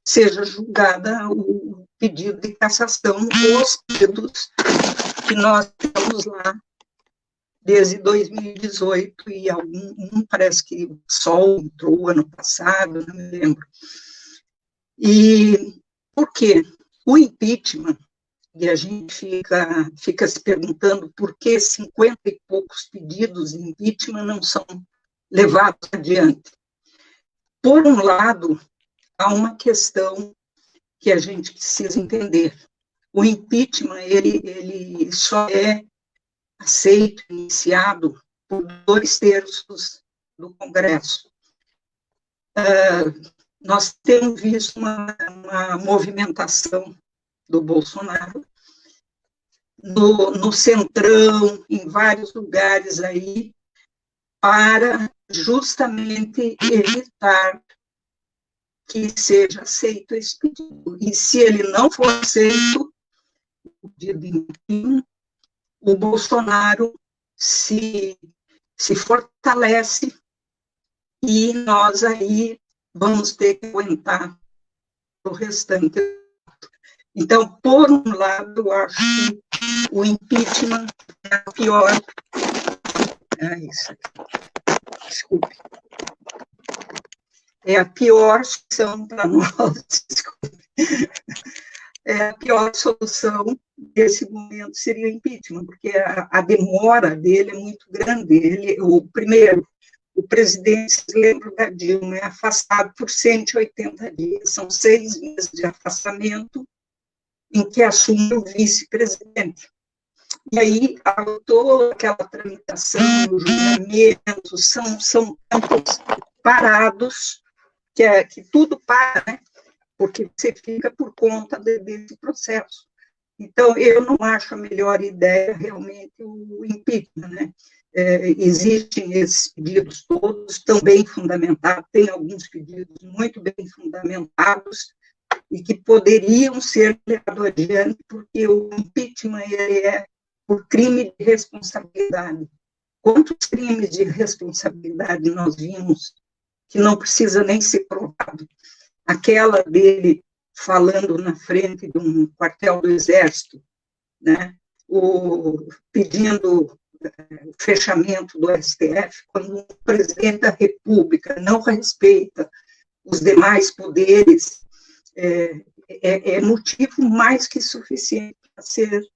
seja julgada o pedido de cassação, os pedidos que nós temos lá desde 2018, e parece que só entrou ano passado, não me lembro. E por quê? O impeachment, e a gente fica se perguntando por que 50 e poucos pedidos de impeachment não são levados adiante. Por um lado, há uma questão que a gente precisa entender. O impeachment, ele só é aceito, iniciado por 2/3 do Congresso. Nós temos visto uma movimentação do Bolsonaro no Centrão, em vários lugares aí, para justamente evitar que seja aceito esse pedido. E se ele não for aceito, o pedido de impeachment, o Bolsonaro se fortalece e nós aí vamos ter que aguentar o restante. Então, por um lado, eu acho que o impeachment é a pior... Desculpe. É a pior solução para nós, desculpe. A pior solução nesse momento seria o impeachment, porque a demora dele é muito grande. Primeiro, o presidente, se lembra da Dilma, é afastado por 180 dias, são 6 meses de afastamento em que assume o vice-presidente. E aí, toda aquela tramitação, o julgamento, são campos parados, que tudo para, né? Porque você fica por conta desse processo. Então, eu não acho a melhor ideia, realmente, o impeachment, né? Existem esses pedidos todos, estão bem fundamentados, tem alguns pedidos muito bem fundamentados, e que poderiam ser levados adiante, porque o impeachment é por crime de responsabilidade. Quantos crimes de responsabilidade nós vimos que não precisa nem ser provado? Aquela dele falando na frente de um quartel do Exército, né, pedindo o fechamento do STF, quando o presidente da República não respeita os demais poderes, é motivo mais que suficiente para ser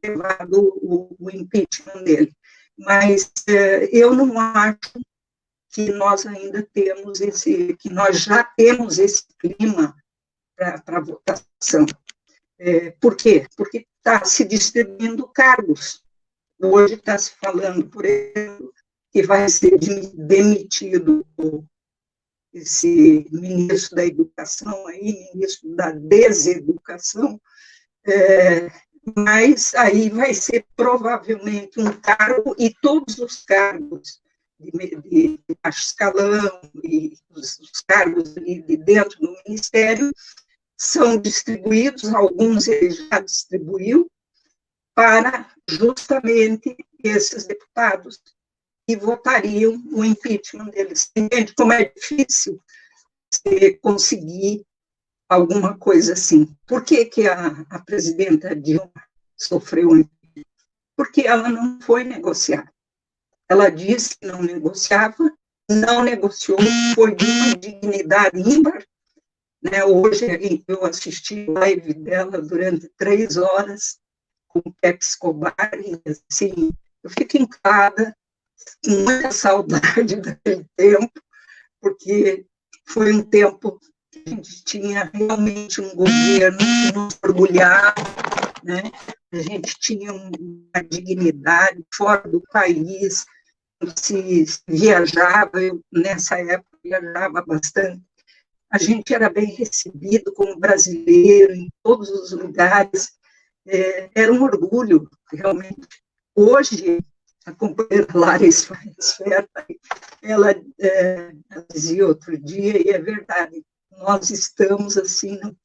levado o impeachment dele. Mas eu não acho que nós ainda temos que nós já temos esse clima para votação. Por quê? Porque está se distribuindo cargos. Hoje está se falando, por exemplo, que vai ser demitido esse ministro da Educação, aí, ministro da Deseducação, mas aí vai ser provavelmente um cargo, e todos os cargos de baixo escalão e os cargos de dentro do Ministério são distribuídos, alguns ele já distribuiu, para justamente esses deputados que votariam o impeachment deles. Entende como é difícil você conseguir alguma coisa assim? Por que a presidenta Dilma sofreu um impeachment? Porque ela não foi negociar. Ela disse que não negociava, não negociou, foi de uma dignidade ímpar. Né? Hoje eu assisti a live dela durante 3 horas com o Pepe Escobar, e assim, eu fico em casa com muita saudade daquele tempo, porque foi um tempo que a gente tinha realmente um governo que nos orgulhava, né? A gente tinha uma dignidade fora do país, se viajava, eu nessa época viajava bastante, a gente era bem recebido como brasileiro em todos os lugares, era um orgulho, realmente. Hoje, a companheira Larissa ela dizia outro dia, e é verdade, nós estamos, assim, no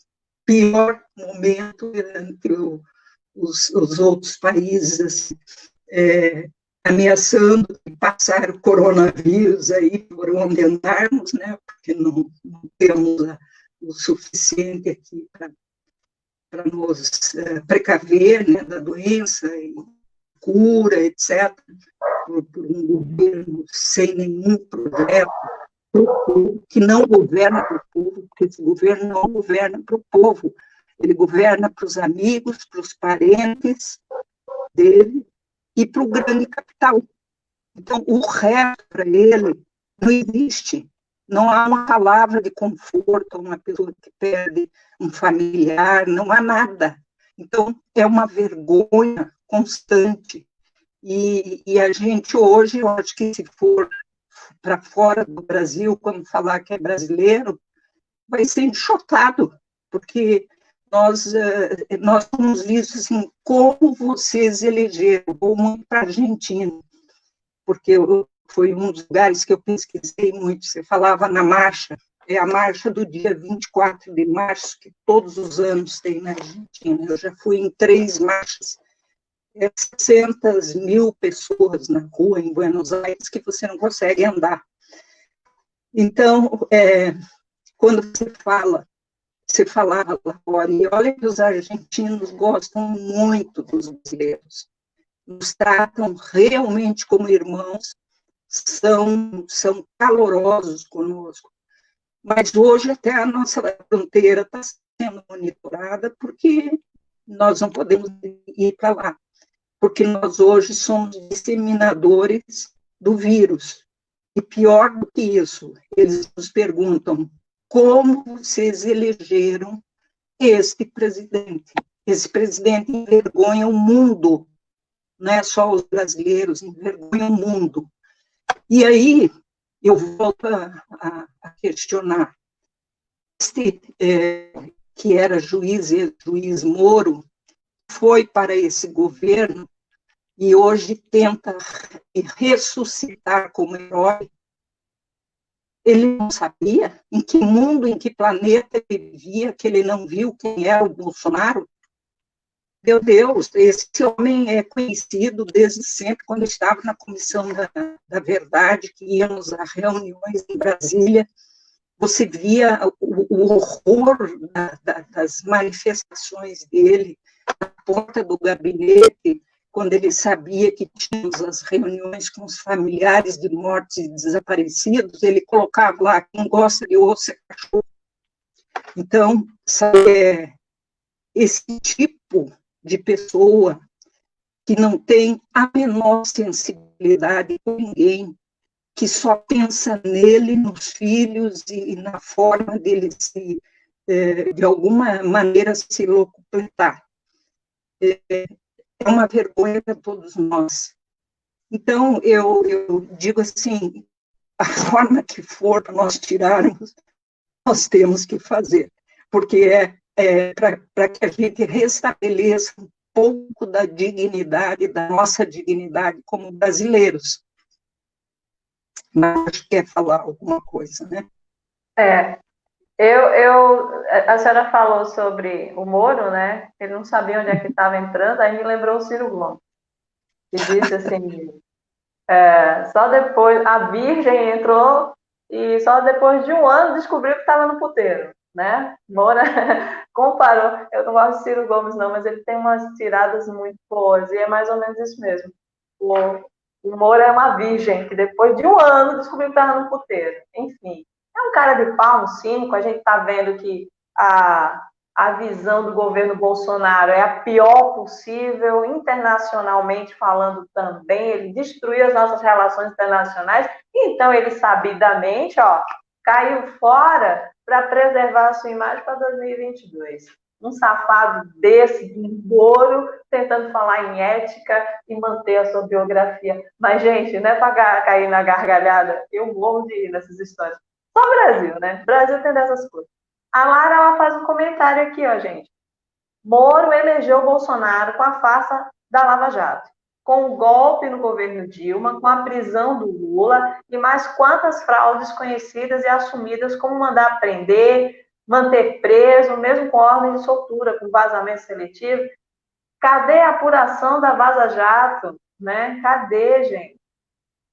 pior momento entre os outros países, assim, ameaçando passar o coronavírus aí por onde andarmos, né, porque não temos o suficiente aqui para nos precaver, né, da doença e cura, etc., por um governo sem nenhum projeto, que não governa para o povo, porque esse governo não governa para o povo, ele governa para os amigos, para os parentes dele e para o grande capital. Então, o resto para ele não existe. Não há uma palavra de conforto a uma pessoa que perde um familiar, não há nada. Então, é uma vergonha constante. E a gente hoje, eu acho que se for para fora do Brasil, quando falar que é brasileiro, vai ser enxotado, porque nós somos vistos assim, como vocês elegeram, vou muito para a Argentina, porque foi um dos lugares que eu pesquisei muito, você falava na marcha, é a marcha do dia 24 de março, que todos os anos tem na Argentina, eu já fui em 3 marchas, 600 mil pessoas na rua em Buenos Aires que você não consegue andar. Então, quando você falava lá fora, e olha que os argentinos gostam muito dos brasileiros, nos tratam realmente como irmãos, são calorosos conosco, mas hoje até a nossa fronteira está sendo monitorada porque nós não podemos ir para lá, porque nós hoje somos disseminadores do vírus. E pior do que isso, eles nos perguntam como vocês elegeram este presidente. Esse presidente envergonha o mundo, não é só os brasileiros, envergonha o mundo. E aí, eu volto a questionar. Este, que era juiz Moro, foi para esse governo e hoje tenta ressuscitar como herói. Ele não sabia em que mundo, em que planeta ele vivia, que ele não viu quem era o Bolsonaro. Meu Deus, esse homem é conhecido desde sempre, quando estava na Comissão da Verdade, que íamos a reuniões em Brasília, você via o horror das manifestações dele, na porta do gabinete, quando ele sabia que tínhamos as reuniões com os familiares de mortos e desaparecidos, ele colocava lá, quem gosta de osso é cachorro. Então, sabe, esse tipo de pessoa que não tem a menor sensibilidade com ninguém, que só pensa nele, nos filhos e na forma dele se, de alguma maneira, se locutar. É uma vergonha para todos nós. Então, eu digo assim, a forma que for para nós tirarmos, nós temos que fazer, porque para que a gente restabeleça um pouco da dignidade, da nossa dignidade como brasileiros. Mas acho que quer falar alguma coisa, né? A senhora falou sobre o Moro, né? Ele não sabia onde é que estava entrando, aí me lembrou o Ciro Gomes, que disse assim, só depois, a Virgem entrou e só depois de um ano descobriu que estava no puteiro, né? Moura comparou, eu não gosto de Ciro Gomes não, mas ele tem umas tiradas muito boas, e é mais ou menos isso mesmo. O Moura é uma virgem, que depois de um ano descobriu que estava no puteiro. Enfim, é um cara de pau, um cínico, a gente está vendo que a visão do governo Bolsonaro é a pior possível, internacionalmente falando também, ele destruiu as nossas relações internacionais, então ele sabidamente, caiu fora para preservar a sua imagem para 2022. Um safado desse, um Moro, tentando falar em ética e manter a sua biografia. Mas, gente, não é para cair na gargalhada, eu morro de rir nessas histórias. Só o Brasil, né? O Brasil tem dessas coisas. A Lara, ela faz um comentário aqui, gente. Moro elegeu Bolsonaro com a farsa da Lava Jato, com o golpe no governo Dilma, com a prisão do Lula e mais quantas fraudes conhecidas e assumidas, como mandar prender, manter preso, mesmo com ordem de soltura, com vazamento seletivo. Cadê a apuração da Vaza Jato? Né? Cadê, gente?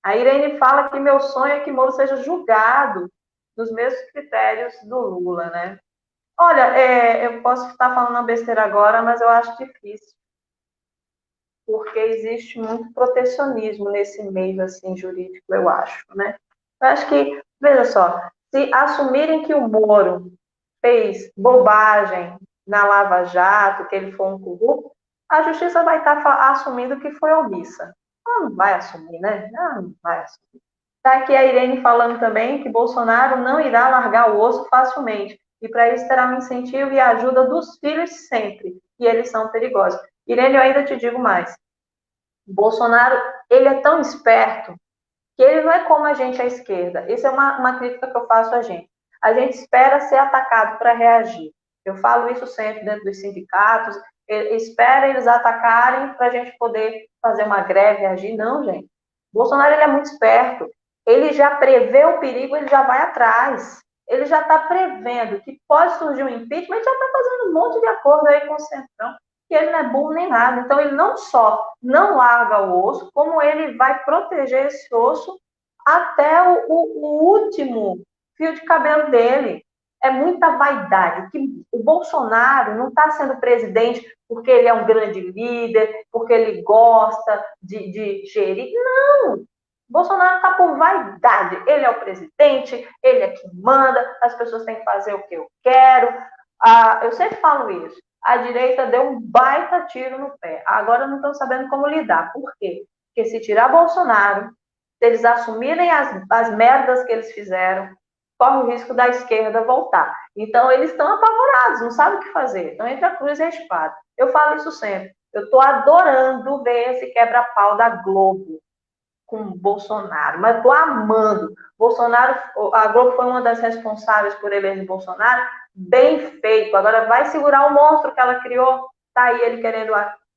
A Irene fala que meu sonho é que Moro seja julgado nos mesmos critérios do Lula, né? Olha, eu posso estar falando uma besteira agora, mas eu acho difícil, porque existe muito protecionismo nesse meio assim jurídico, eu acho, né? Eu acho que, veja só, se assumirem que o Moro fez bobagem na Lava Jato, que ele foi um corrupto, a justiça vai estar assumindo que foi omissa. Ela não vai assumir, né? Ela não vai assumir. Está aqui a Irene falando também que Bolsonaro não irá largar o osso facilmente. E para isso terá um incentivo e a ajuda dos filhos sempre. E eles são perigosos. Irene, eu ainda te digo mais. Bolsonaro, ele é tão esperto que ele não é como a gente à esquerda. Isso é uma crítica que eu faço a gente. A gente espera ser atacado para reagir. Eu falo isso sempre dentro dos sindicatos. Espera eles atacarem para a gente poder fazer uma greve, reagir. Não, gente. Bolsonaro, ele é muito esperto. Ele já prevê o perigo, ele já vai atrás. Ele já está prevendo que pode surgir um impeachment, ele já está fazendo um monte de acordo aí com o Centrão, que ele não é burro nem nada. Então, ele não só não larga o osso, como ele vai proteger esse osso até o último fio de cabelo dele. É muita vaidade. O Bolsonaro não está sendo presidente porque ele é um grande líder, porque ele gosta de gerir. Não! Bolsonaro está por vaidade. Ele é o presidente, ele é que manda, as pessoas têm que fazer o que eu quero. Eu sempre falo isso. A direita deu um baita tiro no pé. Agora não estão sabendo como lidar. Por quê? Porque se tirar Bolsonaro, se eles assumirem as merdas que eles fizeram, corre o risco da esquerda voltar. Então, eles estão apavorados, não sabem o que fazer. Então, entre a cruz e a espada. Eu falo isso sempre. Eu estou adorando ver esse quebra-pau da Globo com Bolsonaro, mas estou amando. Bolsonaro, a Globo foi uma das responsáveis por eleger Bolsonaro, bem feito. Agora vai segurar o monstro que ela criou. Tá aí ele querendo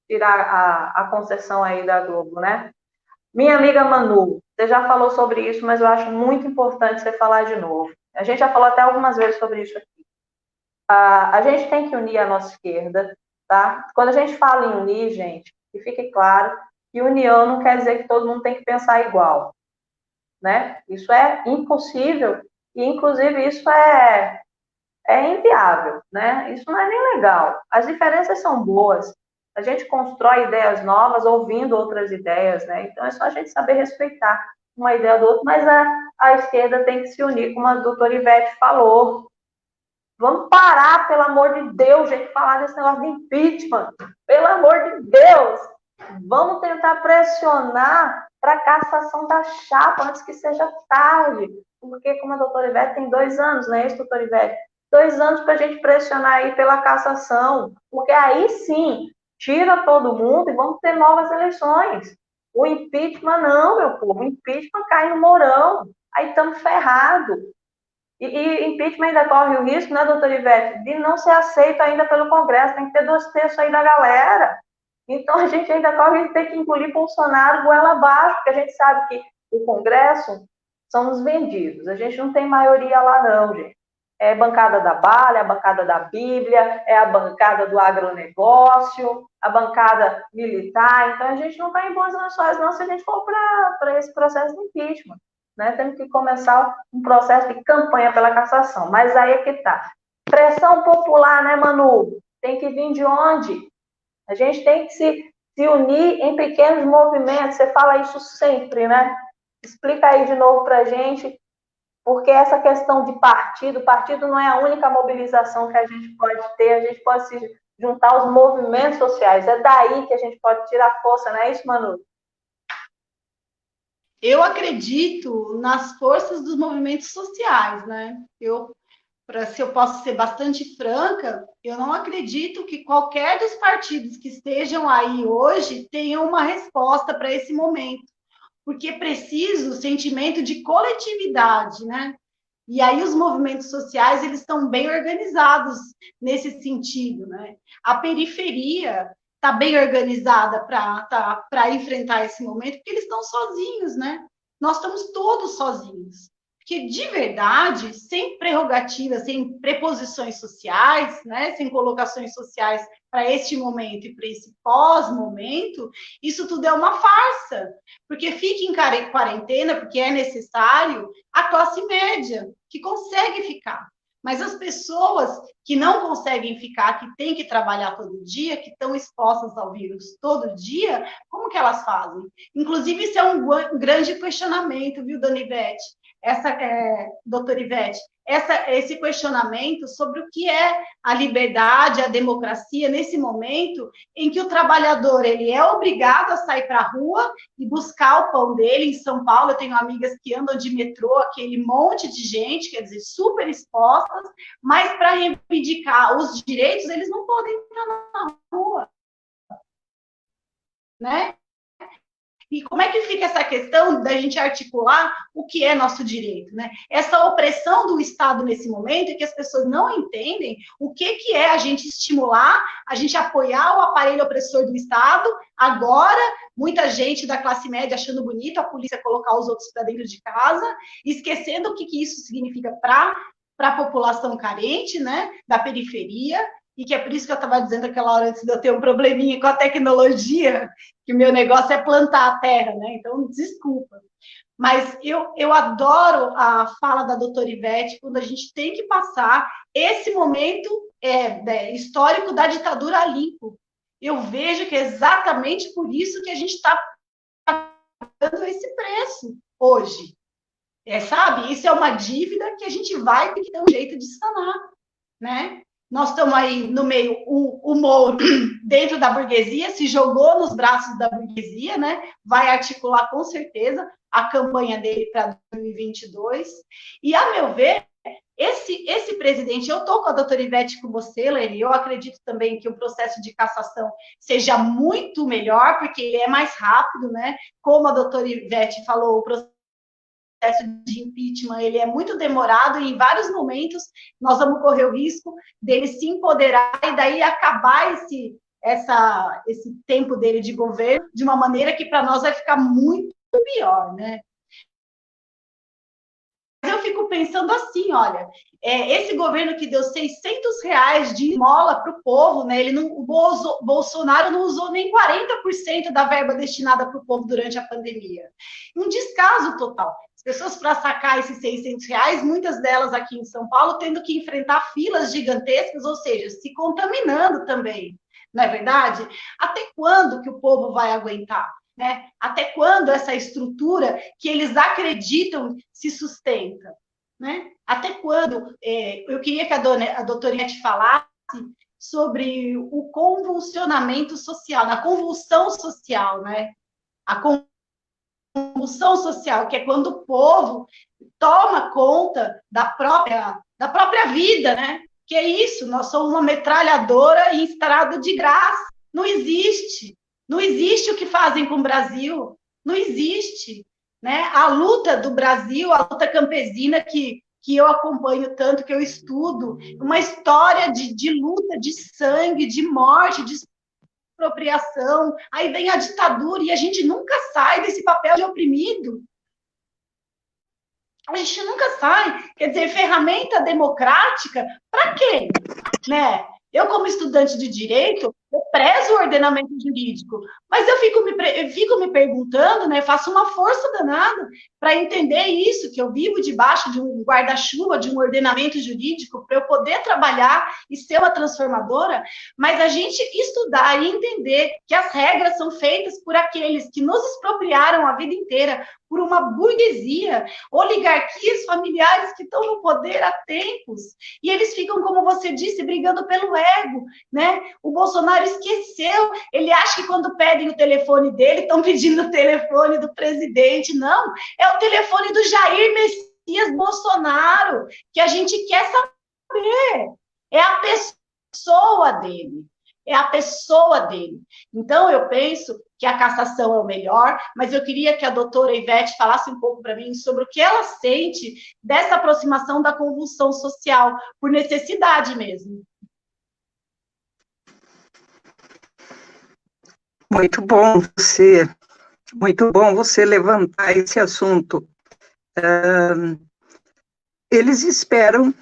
tirar a concessão aí da Globo, né? Minha amiga Manu, você já falou sobre isso, mas eu acho muito importante você falar de novo. A gente já falou até algumas vezes sobre isso aqui. A gente tem que unir a nossa esquerda, tá? Quando a gente fala em unir, gente, que fique claro que união não quer dizer que todo mundo tem que pensar igual, né? Isso é impossível e, inclusive, isso é inviável, né? Isso não é nem legal. As diferenças são boas. A gente constrói ideias novas ouvindo outras ideias, né? Então é só a gente saber respeitar uma ideia do outro, mas a esquerda tem que se unir, como a doutora Ivete falou. Vamos parar, pelo amor de Deus, gente, falar desse negócio de impeachment. Pelo amor de Deus. Vamos tentar pressionar para a cassação da chapa antes que seja tarde. Porque, como a doutora Ivete, tem 2 anos, não é isso, doutora Ivete? 2 anos para a gente pressionar aí pela cassação. Porque aí sim, tira todo mundo e vamos ter novas eleições. O impeachment não, meu povo. O impeachment cai no Mourão. Aí estamos ferrados. E impeachment ainda corre o risco, né, doutora Ivete, de não ser aceito ainda pelo Congresso. Tem que ter 2/3 aí da galera. Então, a gente ainda corre o risco de ter que engolir Bolsonaro goela abaixo, porque a gente sabe que o Congresso são os vendidos. A gente não tem maioria lá, não, gente. É a bancada da bala, é a bancada da Bíblia, é a bancada do agronegócio, a bancada militar. Então, a gente não está em boas nações, não, se a gente for para esse processo de impeachment. Né? Temos que começar um processo de campanha pela cassação. Mas aí é que está. Pressão popular, né, Manu? Tem que vir de onde? A gente tem que se unir em pequenos movimentos. Você fala isso sempre, né? Explica aí de novo para a gente, porque essa questão de partido não é a única mobilização que a gente pode ter. A gente pode se juntar aos movimentos sociais. É daí que a gente pode tirar força, não é isso, Manu? Eu acredito nas forças dos movimentos sociais, né? Se eu posso ser bastante franca, eu não acredito que qualquer dos partidos que estejam aí hoje tenham uma resposta para esse momento, porque é preciso o sentimento de coletividade, né? E aí os movimentos sociais, eles estão bem organizados nesse sentido, né? A periferia está bem organizada para enfrentar esse momento, porque eles estão sozinhos, né? Nós estamos todos sozinhos. Porque, de verdade, sem prerrogativas, sem preposições sociais, né? Sem colocações sociais para este momento e para esse pós-momento, isso tudo é uma farsa. Porque fica em quarentena, porque é necessário, a classe média, que consegue ficar. Mas as pessoas que não conseguem ficar, que têm que trabalhar todo dia, que estão expostas ao vírus todo dia, como que elas fazem? Inclusive, isso é um grande questionamento, viu, dona Ivete? Doutora Ivete, esse questionamento sobre o que é a liberdade, a democracia, nesse momento em que o trabalhador ele é obrigado a sair para a rua e buscar o pão dele. Em São Paulo, eu tenho amigas que andam de metrô, aquele monte de gente, quer dizer, super expostas, mas para reivindicar os direitos, eles não podem entrar na rua, né? E como é que fica essa questão da gente articular o que é nosso direito, né? Essa opressão do Estado nesse momento, que as pessoas não entendem o que é a gente estimular, a gente apoiar o aparelho opressor do Estado. Agora, muita gente da classe média achando bonito a polícia colocar os outros para dentro de casa, esquecendo o que isso significa para a população carente, né? Da periferia. E que é por isso que eu estava dizendo aquela hora antes de eu ter um probleminha com a tecnologia, que o meu negócio é plantar a terra, né? Então, desculpa. Mas eu adoro a fala da doutora Ivete, quando a gente tem que passar esse momento histórico da ditadura a limpo. Eu vejo que é exatamente por isso que a gente está pagando esse preço hoje. Sabe? Isso é uma dívida que a gente vai ter que ter um jeito de sanar, né? Nós estamos aí no meio, o Moro, dentro da burguesia, se jogou nos braços da burguesia, né? Vai articular com certeza a campanha dele para 2022. E, a meu ver, esse presidente, eu estou com a doutora Ivete com você, Lene, eu acredito também que o processo de cassação seja muito melhor, porque ele é mais rápido, né? Como a doutora Ivete falou, o processo de impeachment, ele é muito demorado e em vários momentos nós vamos correr o risco dele se empoderar e daí acabar esse tempo dele de governo de uma maneira que para nós vai ficar muito pior, né? Eu fico pensando assim, olha, esse governo que deu R$600 de esmola para o povo, né? O Bolsonaro não usou nem 40% da verba destinada para o povo durante a pandemia. Um descaso total. As pessoas, para sacar esses R$600, muitas delas aqui em São Paulo, tendo que enfrentar filas gigantescas, ou seja, se contaminando também, não é verdade? Até quando que o povo vai aguentar? Né? Até quando essa estrutura que eles acreditam se sustenta? Né? Até quando? Eu queria que a doutora Ivete falasse sobre o convulsionamento social, na convulsão social, né? A convulsão social, que é quando o povo toma conta da própria vida, né? Que é isso, nós somos uma metralhadora em estrada de graça. Não existe. Não existe o que fazem com o Brasil. Não existe. Né? A luta do Brasil, a luta campesina que eu acompanho tanto, que eu estudo, uma história de luta, de sangue, de morte, de expropriação. Aí vem a ditadura e a gente nunca sai desse papel de oprimido. A gente nunca sai. Quer dizer, ferramenta democrática, para quê? Né? Eu, como estudante de direito, eu prezo o ordenamento jurídico, mas eu fico me perguntando, né, faço uma força danada para entender isso, que eu vivo debaixo de um guarda-chuva, de um ordenamento jurídico, para eu poder trabalhar e ser uma transformadora, mas a gente estudar e entender que as regras são feitas por aqueles que nos expropriaram a vida inteira, por uma burguesia, oligarquias familiares que estão no poder há tempos, e eles ficam, como você disse, brigando pelo ego, né? O Bolsonaro esqueceu, ele acha que quando pedem o telefone dele, estão pedindo o telefone do presidente, não, é o telefone do Jair Messias Bolsonaro, que a gente quer saber, é a pessoa dele, é a pessoa dele. Então, eu penso que a cassação é o melhor, mas eu queria que a doutora Ivete falasse um pouco para mim sobre o que ela sente dessa aproximação da convulsão social, por necessidade mesmo. Muito bom você levantar esse assunto. Eles esperam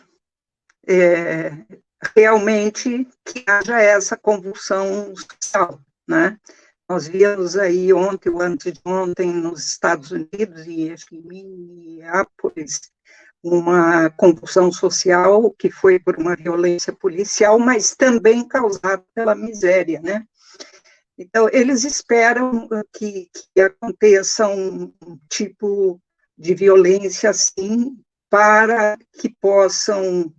realmente que haja essa convulsão social, né? Nós víamos aí ontem, ou antes de ontem, nos Estados Unidos, e acho que em Minneapolis, uma convulsão social que foi por uma violência policial, mas também causada pela miséria, né? Então, eles esperam que aconteça um tipo de violência assim, para que possam,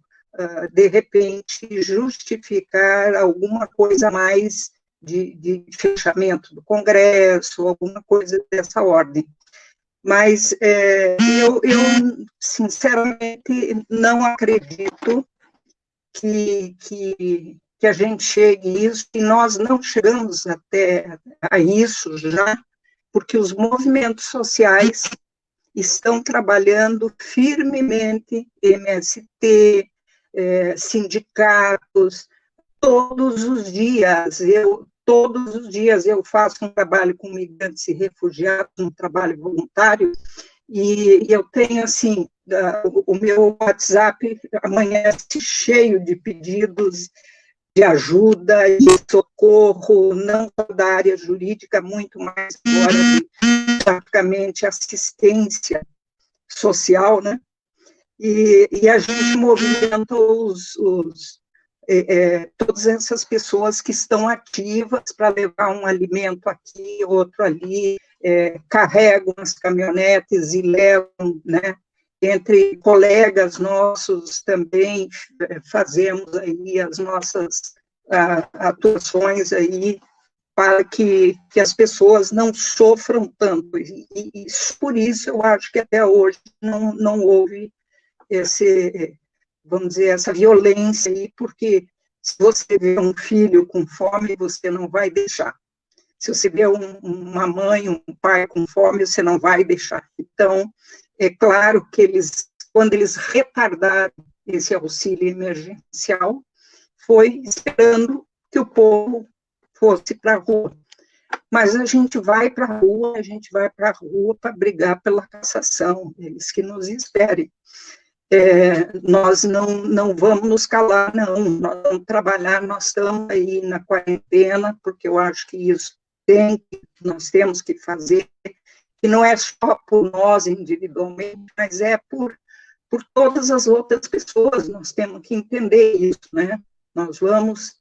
de repente, justificar alguma coisa mais de fechamento do Congresso, alguma coisa dessa ordem. Mas eu, sinceramente, não acredito que a gente chegue a isso, e nós não chegamos até a isso já, porque os movimentos sociais estão trabalhando firmemente, MST, sindicatos, todos os dias eu faço um trabalho com migrantes e refugiados, um trabalho voluntário, e eu tenho, assim, o meu WhatsApp amanhece cheio de pedidos de ajuda e socorro, não só da área jurídica, muito mais agora de praticamente assistência social, né? E a gente movimenta todas essas pessoas que estão ativas para levar um alimento aqui, outro ali, carregam as caminhonetes e levam, né? Entre colegas nossos também fazemos aí as nossas atuações aí para que as pessoas não sofram tanto, e por isso eu acho que até hoje não houve vamos dizer, essa violência aí, porque se você vê um filho com fome, você não vai deixar. Se você vê uma mãe, um pai com fome, você não vai deixar. Então, é claro que quando eles retardaram esse auxílio emergencial, foi esperando que o povo fosse para a rua. Mas a gente vai para a rua para brigar pela cassação, eles que nos esperem. Nós não vamos nos calar, não, nós vamos trabalhar, nós estamos aí na quarentena, porque eu acho que isso nós temos que fazer, e não é só por nós individualmente, mas é por todas as outras pessoas, nós temos que entender isso, né? Nós vamos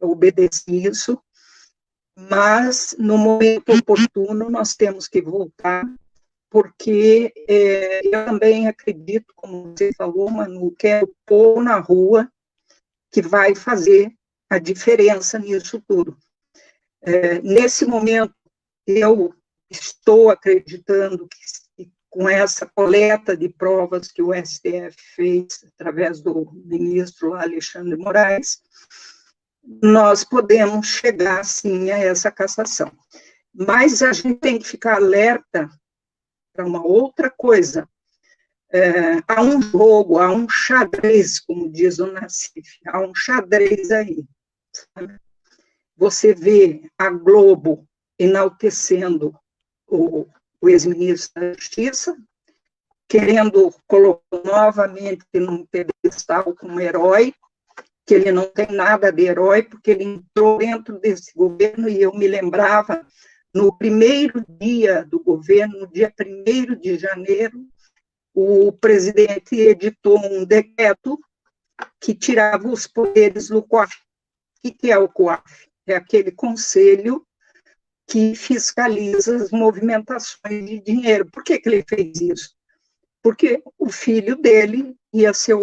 obedeci isso, mas no momento oportuno nós temos que voltar, porque eu também acredito, como você falou, Manu, que é o povo na rua que vai fazer a diferença nisso tudo. Nesse momento, eu estou acreditando que com essa coleta de provas que o STF fez, através do ministro Alexandre de Moraes, nós podemos chegar, sim, a essa cassação. Mas a gente tem que ficar alerta para uma outra coisa. Há um jogo, há um xadrez, como diz o Nassif, há um xadrez aí. Sabe? Você vê a Globo enaltecendo o ex-ministro da Justiça, querendo colocar novamente num pedestal como herói, que ele não tem nada de herói, porque ele entrou dentro desse governo, e eu me lembrava, no primeiro dia do governo, no dia 1º de janeiro, o presidente editou um decreto que tirava os poderes do COAF. O que é o COAF? É aquele conselho que fiscaliza as movimentações de dinheiro. Por que ele fez isso? Porque o filho dele ia ser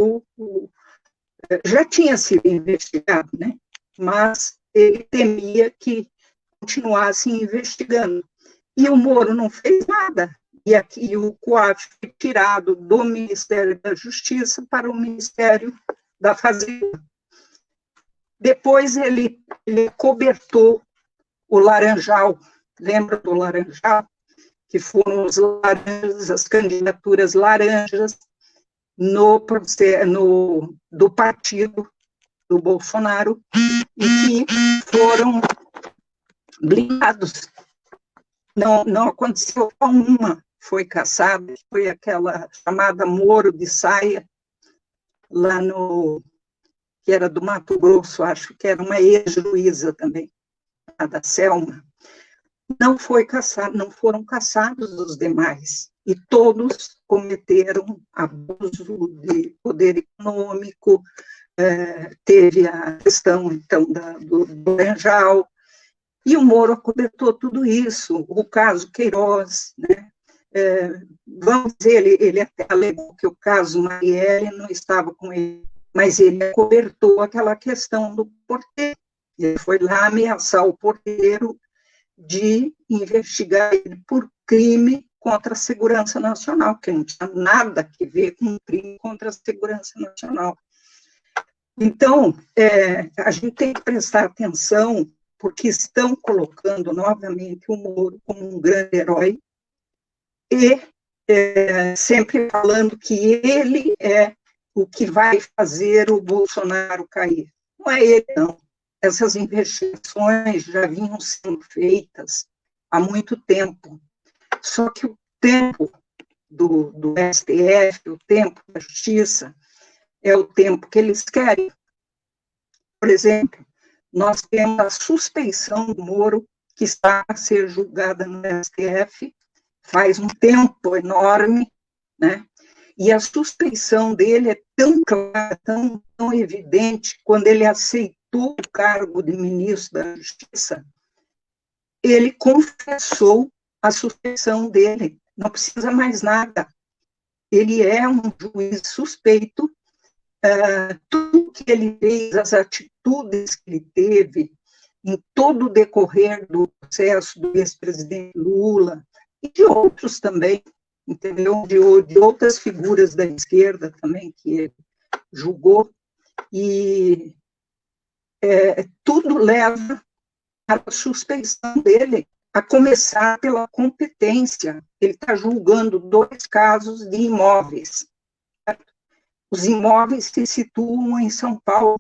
já tinha sido investigado, né? Mas ele temia que continuasse investigando. E o Moro não fez nada. E aqui o COAF foi tirado do Ministério da Justiça para o Ministério da Fazenda. Depois ele cobertou o Laranjal. Lembra do Laranjal? Que foram os laranjas, as candidaturas laranjas do partido do Bolsonaro, e que foram blindados. Não aconteceu só uma, foi caçada, foi aquela chamada Moro de Saia, lá que era do Mato Grosso, acho que era uma ex-juíza também, a da Selma. Não foram caçados os demais, e todos cometeram abuso de poder econômico. Teve a questão, então, do Laranjal, e o Moro acobertou tudo isso. O caso Queiroz, né? Vamos dizer, ele até alegou que o caso Marielle não estava com ele, mas ele acobertou aquela questão do porteiro. Ele foi lá ameaçar o porteiro de investigar ele por crime contra a segurança nacional, que não tinha nada a ver com um crime contra a segurança nacional. Então, a gente tem que prestar atenção, porque estão colocando novamente o Moro como um grande herói, e sempre falando que ele é o que vai fazer o Bolsonaro cair. Não é ele, não. Essas investigações já vinham sendo feitas há muito tempo, só que o tempo do STF, o tempo da Justiça, é o tempo que eles querem. Por exemplo, nós temos a suspeição do Moro, que está a ser julgada no STF, faz um tempo enorme, né? E a suspeição dele é tão clara, tão evidente, quando ele aceitou o cargo de ministro da Justiça, ele confessou a suspeição dele, não precisa mais nada. Ele é um juiz suspeito, tudo que ele fez, as atitudes que ele teve, em todo o decorrer do processo do ex-presidente Lula, e de outros também, entendeu? De outras figuras da esquerda também, que ele julgou, e tudo leva à suspeição dele, a começar pela competência. Ele está julgando 2 casos de imóveis. Certo? Os imóveis se situam em São Paulo.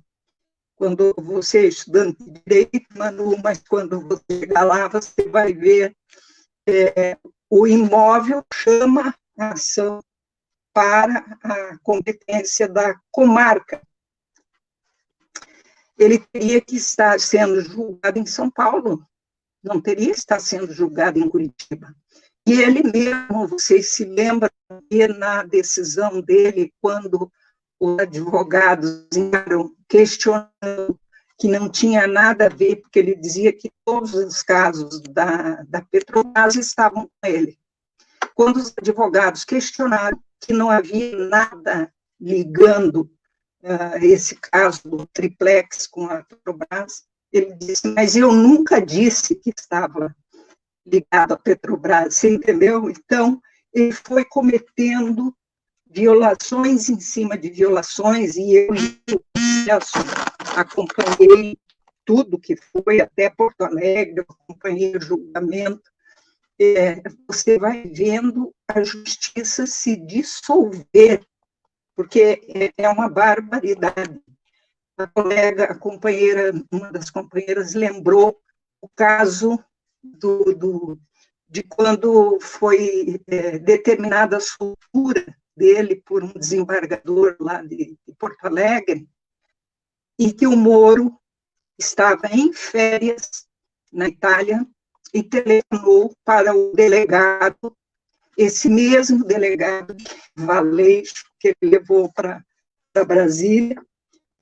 Quando você é estudante de direito, Manu, mas quando você chegar lá, você vai ver o imóvel chama a ação para a competência da comarca. Ele teria que estar sendo julgado em São Paulo, não teria que estar sendo julgado em Curitiba. E ele mesmo, vocês se lembram que na decisão dele, quando os advogados estavam questionando que não tinha nada a ver, porque ele dizia que todos os casos da Petrobras estavam com ele. Quando os advogados questionaram que não havia nada ligando esse caso do triplex com a Petrobras, ele disse, mas eu nunca disse que estava ligado à Petrobras, você entendeu? Então, ele foi cometendo violações em cima de violações, e eu acompanhei tudo que foi, até Porto Alegre, acompanhei o julgamento. Você vai vendo a justiça se dissolver, porque é uma barbaridade. A companheira, uma das companheiras lembrou o caso de quando foi determinada a soltura dele por um desembargador lá de Porto Alegre, e que o Moro estava em férias na Itália e telefonou para o delegado, esse mesmo delegado Valeixo, que ele levou para Brasília,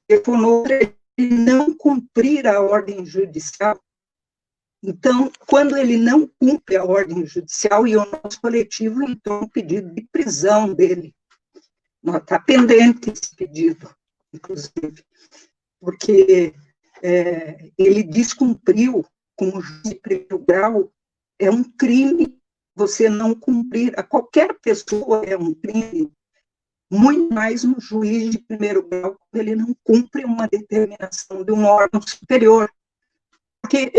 telefonou para ele não cumprir a ordem judicial. Então, quando ele não cumpre a ordem judicial, e o nosso coletivo entrou um pedido de prisão dele, está pendente esse pedido, inclusive, porque ele descumpriu como juiz de primeiro grau. É um crime você não cumprir, a qualquer pessoa é um crime, muito mais um juiz de primeiro grau, quando ele não cumpre uma determinação de um órgão superior. Porque,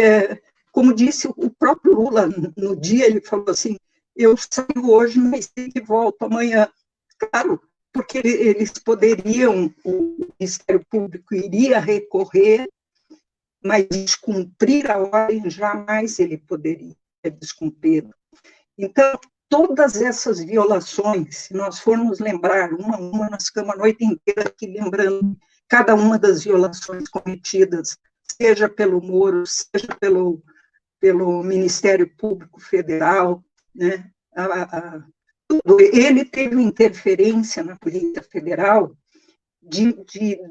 como disse o próprio Lula, no dia ele falou assim, eu saio hoje, mas sei que volto amanhã. Claro, porque eles poderiam, o Ministério Público iria recorrer, mas descumprir a ordem jamais ele poderia descumprir. Então, todas essas violações, se nós formos lembrar, uma a uma, nós ficamos a noite inteira aqui lembrando cada uma das violações cometidas, seja pelo Moro, seja pelo Ministério Público Federal, né? Ele teve interferência na Polícia Federal de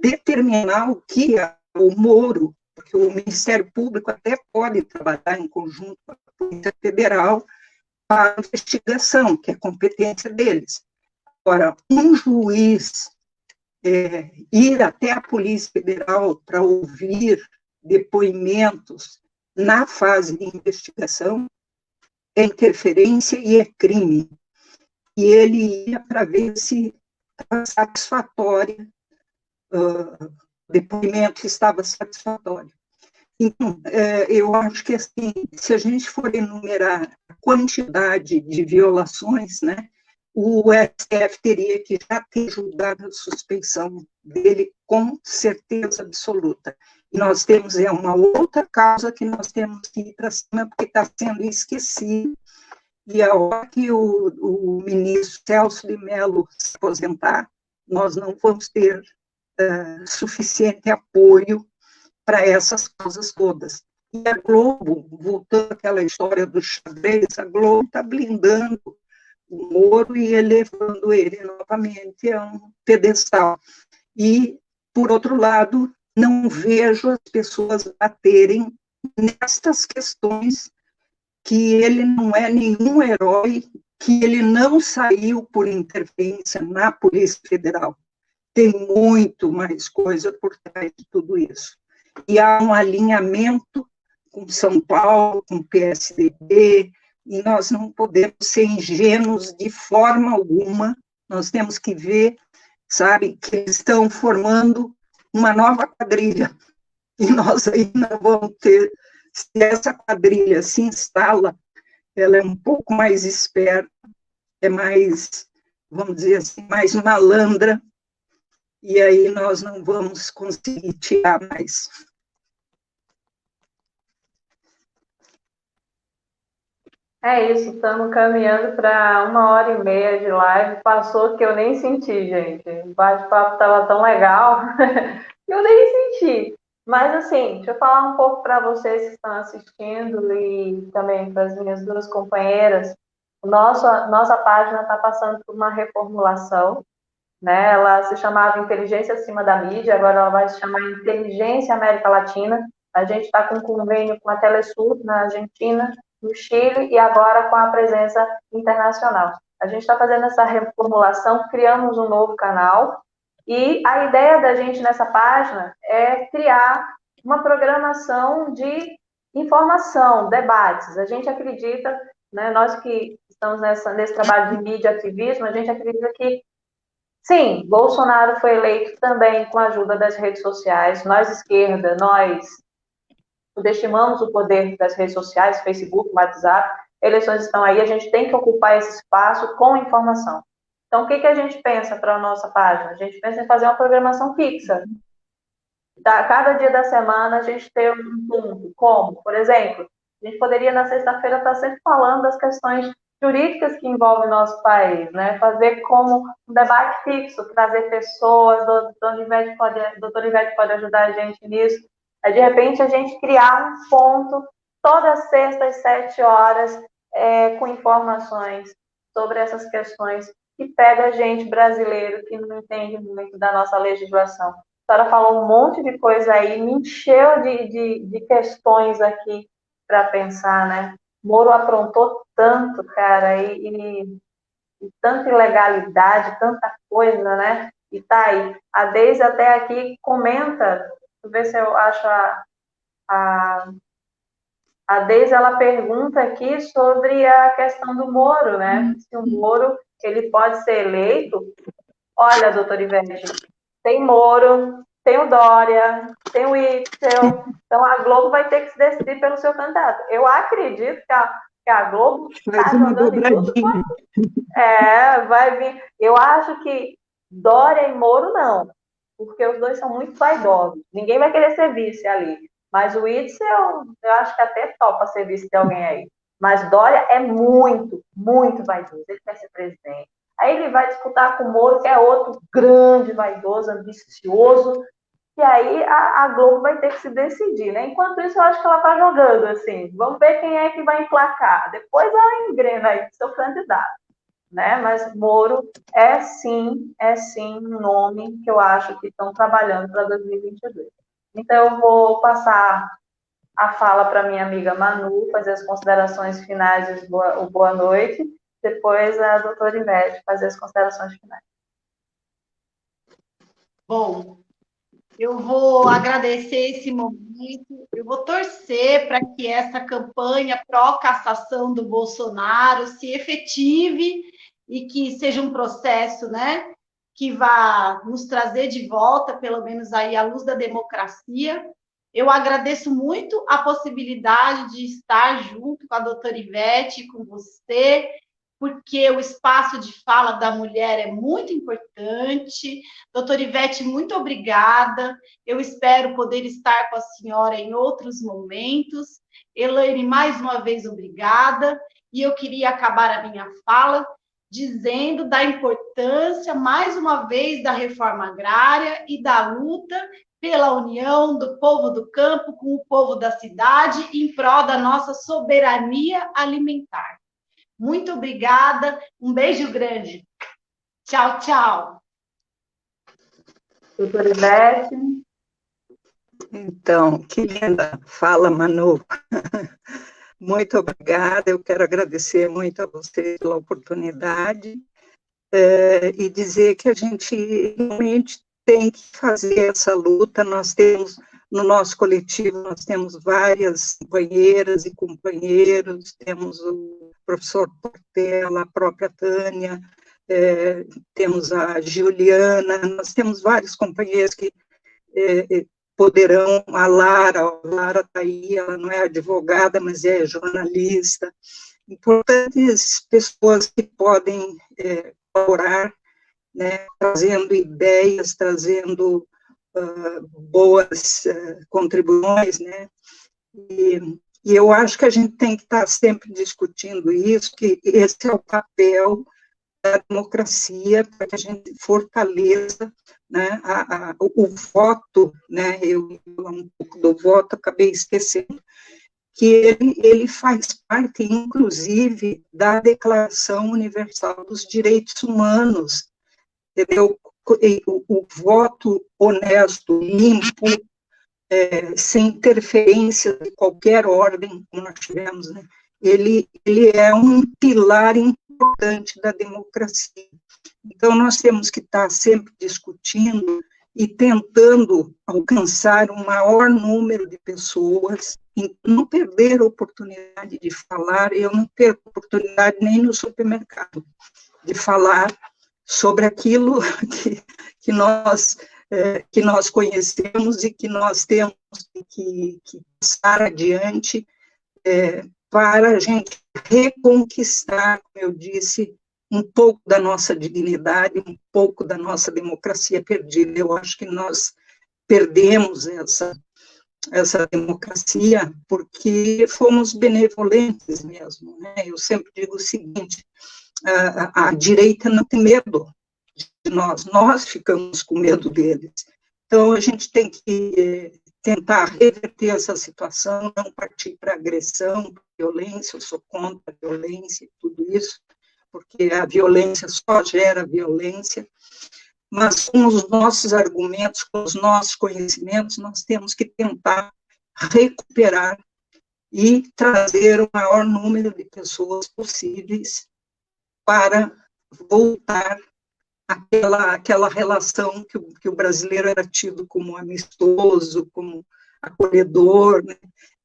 determinar o que o Moro, porque o Ministério Público até pode trabalhar em conjunto com a Polícia Federal para a investigação, que é competência deles. Agora, um juiz ir até a Polícia Federal para ouvir depoimentos na fase de investigação é interferência e é crime. E ele ia para ver se estava satisfatório, o depoimento estava satisfatório. Então, eu acho que, assim, se a gente for enumerar a quantidade de violações, né, o STF teria que já ter julgado a suspeição dele com certeza absoluta. E nós temos uma outra causa que nós temos que ir para cima, porque está sendo esquecido, e a hora que o ministro Celso de Mello se aposentar, nós não vamos ter suficiente apoio para essas causas todas. E a Globo, voltando àquela história do xadrez, a Globo está blindando o Moro e elevando ele novamente a um pedestal. E, por outro lado, não vejo as pessoas baterem nestas questões, que ele não é nenhum herói, que ele não saiu por interferência na Polícia Federal. Tem muito mais coisa por trás de tudo isso. E há um alinhamento com São Paulo, com o PSDB, e nós não podemos ser ingênuos de forma alguma. Nós temos que ver, sabe, que eles estão formando uma nova quadrilha, e nós ainda vamos ter, se essa quadrilha se instala, ela é um pouco mais esperta, é mais, vamos dizer assim, mais malandra, e aí nós não vamos conseguir tirar mais. É isso, estamos caminhando para 1h30 de live. Passou que eu nem senti, gente. O bate-papo estava tão legal que eu nem senti. Mas, assim, deixa eu falar um pouco para vocês que estão assistindo e também para as minhas duas companheiras. Nossa página está passando por uma reformulação. né? Ela se chamava Inteligência Acima da Mídia, agora ela vai se chamar Inteligência América Latina. A gente está com um convênio com a Telesul na Argentina, no Chile, e agora com a presença internacional. A gente está fazendo essa reformulação, criamos um novo canal, e a ideia da gente nessa página é criar uma programação de informação, debates. A gente acredita, né, nós que estamos nesse trabalho de mídia ativismo, a gente acredita que, sim, Bolsonaro foi eleito também com a ajuda das redes sociais. Nós, esquerda, nós subestimamos o poder das redes sociais, Facebook, WhatsApp. Eleições estão aí, a gente tem que ocupar esse espaço com informação. Então, o que a gente pensa para a nossa página? A gente pensa em fazer uma programação fixa. Cada dia da semana a gente tem um ponto. Como? Por exemplo, a gente poderia na sexta-feira estar sempre falando das questões jurídicas que envolvem o nosso país, né? Fazer como um debate fixo, trazer pessoas, o doutor Ivete pode ajudar a gente nisso. De repente, a gente criar um ponto toda sexta às 7 horas com informações sobre essas questões que pega a gente brasileiro que não entende muito da nossa legislação. A senhora falou um monte de coisa aí, me encheu de questões aqui para pensar, né? Moro aprontou tanto, cara, e tanta ilegalidade, tanta coisa, né? E tá aí. A Deise até aqui comenta, deixa eu ver se eu acho a Deise, ela pergunta aqui sobre a questão do Moro, né? Se o Moro, ele pode ser eleito. Olha, doutor Ivete, tem Moro, tem o Dória, tem o Witzel, então a Globo vai ter que se decidir pelo seu candidato. Eu acredito que a Globo está jogando em tudo. Vai vir. Eu acho que Dória e Moro não, porque os dois são muito vaidosos. Ninguém vai querer ser vice ali. Mas o Witzel, eu acho que até topa ser vice de alguém aí. Mas Dória é muito, muito vaidoso. Ele quer ser presidente. Aí ele vai disputar com o Moro, que é outro grande, vaidoso, ambicioso. E aí a Globo vai ter que se decidir, né? Enquanto isso, eu acho que ela está jogando, assim. Vamos ver quem é que vai emplacar. Depois ela engrena aí com seu candidato, né? Mas Moro é sim um nome que eu acho que estão trabalhando para 2022. Então, eu vou passar a fala para minha amiga Manu, fazer as considerações finais, o boa noite. Depois a doutora Ivete fazer as considerações finais. Bom, eu vou agradecer esse momento, eu vou torcer para que essa campanha pró-cassação do Bolsonaro se efetive e que seja um processo, né, que vá nos trazer de volta, pelo menos aí, a luz da democracia. Eu agradeço muito a possibilidade de estar junto com a doutora Ivete, com você, porque o espaço de fala da mulher é muito importante. Doutora Ivete, muito obrigada. Eu espero poder estar com a senhora em outros momentos. Elaine, mais uma vez, obrigada. E eu queria acabar a minha fala dizendo da importância, mais uma vez, da reforma agrária e da luta pela união do povo do campo com o povo da cidade em prol da nossa soberania alimentar. Muito obrigada, um beijo grande. Tchau, tchau. Doutora Ivete. Então, que linda fala, Manu. Muito obrigada, eu quero agradecer muito a você pela oportunidade e dizer que a gente realmente tem que fazer essa luta. Nós temos, no nosso coletivo, nós temos várias companheiras e companheiros, temos o professor Portela, a própria Tânia, temos a Juliana, nós temos vários companheiros que poderão, a Lara está aí, ela não é advogada, mas é jornalista, importantes pessoas que podem colaborar, né, trazendo ideias, trazendo boas contribuições, né, e eu acho que a gente tem que estar sempre discutindo isso, que esse é o papel da democracia, para que a gente fortaleça, né, o voto, né, eu um pouco do voto, acabei esquecendo, que ele faz parte, inclusive, da Declaração Universal dos Direitos Humanos, entendeu? o voto honesto, limpo, sem interferência de qualquer ordem, como nós tivemos, né? Ele é um pilar importante da democracia. Então, nós temos que estar sempre discutindo e tentando alcançar um maior número de pessoas, e não perder a oportunidade de falar. Eu não perco oportunidade nem no supermercado de falar sobre aquilo que nós conhecemos e que nós temos que passar adiante para a gente reconquistar, como eu disse, um pouco da nossa dignidade, um pouco da nossa democracia perdida. Eu acho que nós perdemos essa democracia porque fomos benevolentes mesmo, né? Eu sempre digo o seguinte: a direita não tem medo de nós ficamos com medo deles. Então, a gente tem que tentar reverter essa situação, não partir para agressão, violência. Eu sou contra a violência e tudo isso, porque a violência só gera violência, mas com os nossos argumentos, com os nossos conhecimentos, nós temos que tentar recuperar e trazer o maior número de possíveis para voltar àquela relação que o brasileiro era tido como amistoso, como acolhedor, né?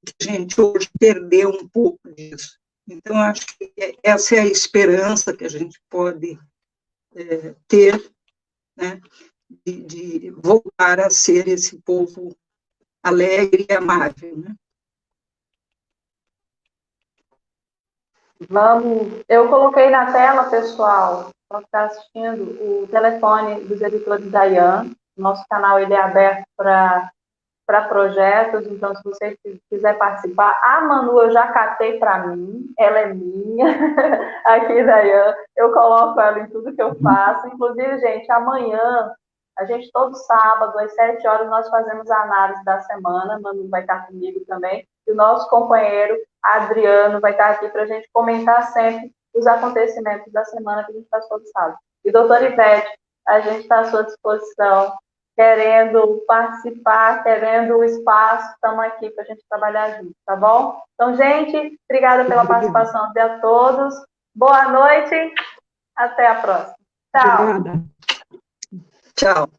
Que a gente hoje perdeu um pouco disso. Então, acho que essa é a esperança que a gente pode ter, né, de voltar a ser esse povo alegre e amável, né? Eu coloquei na tela, pessoal, para estar assistindo, o telefone dos editores da IAN. Nosso canal ele é aberto para projetos, então, se você quiser participar, a Manu eu já catei para mim, ela é minha, aqui da IAN, eu coloco ela em tudo que eu faço. Inclusive, gente, amanhã, a gente, todo sábado, às 7 horas, nós fazemos a análise da semana, a Manu vai estar comigo também, e o nosso companheiro, Adriano, vai estar aqui para a gente comentar sempre os acontecimentos da semana que a gente passou todo sábado. E, doutora Ivete, a gente está à sua disposição, querendo participar, querendo o espaço, estamos aqui para a gente trabalhar junto, tá bom? Então, gente, obrigada pela participação de a todos. Boa noite, até a próxima. Tchau. Obrigada. Tchau.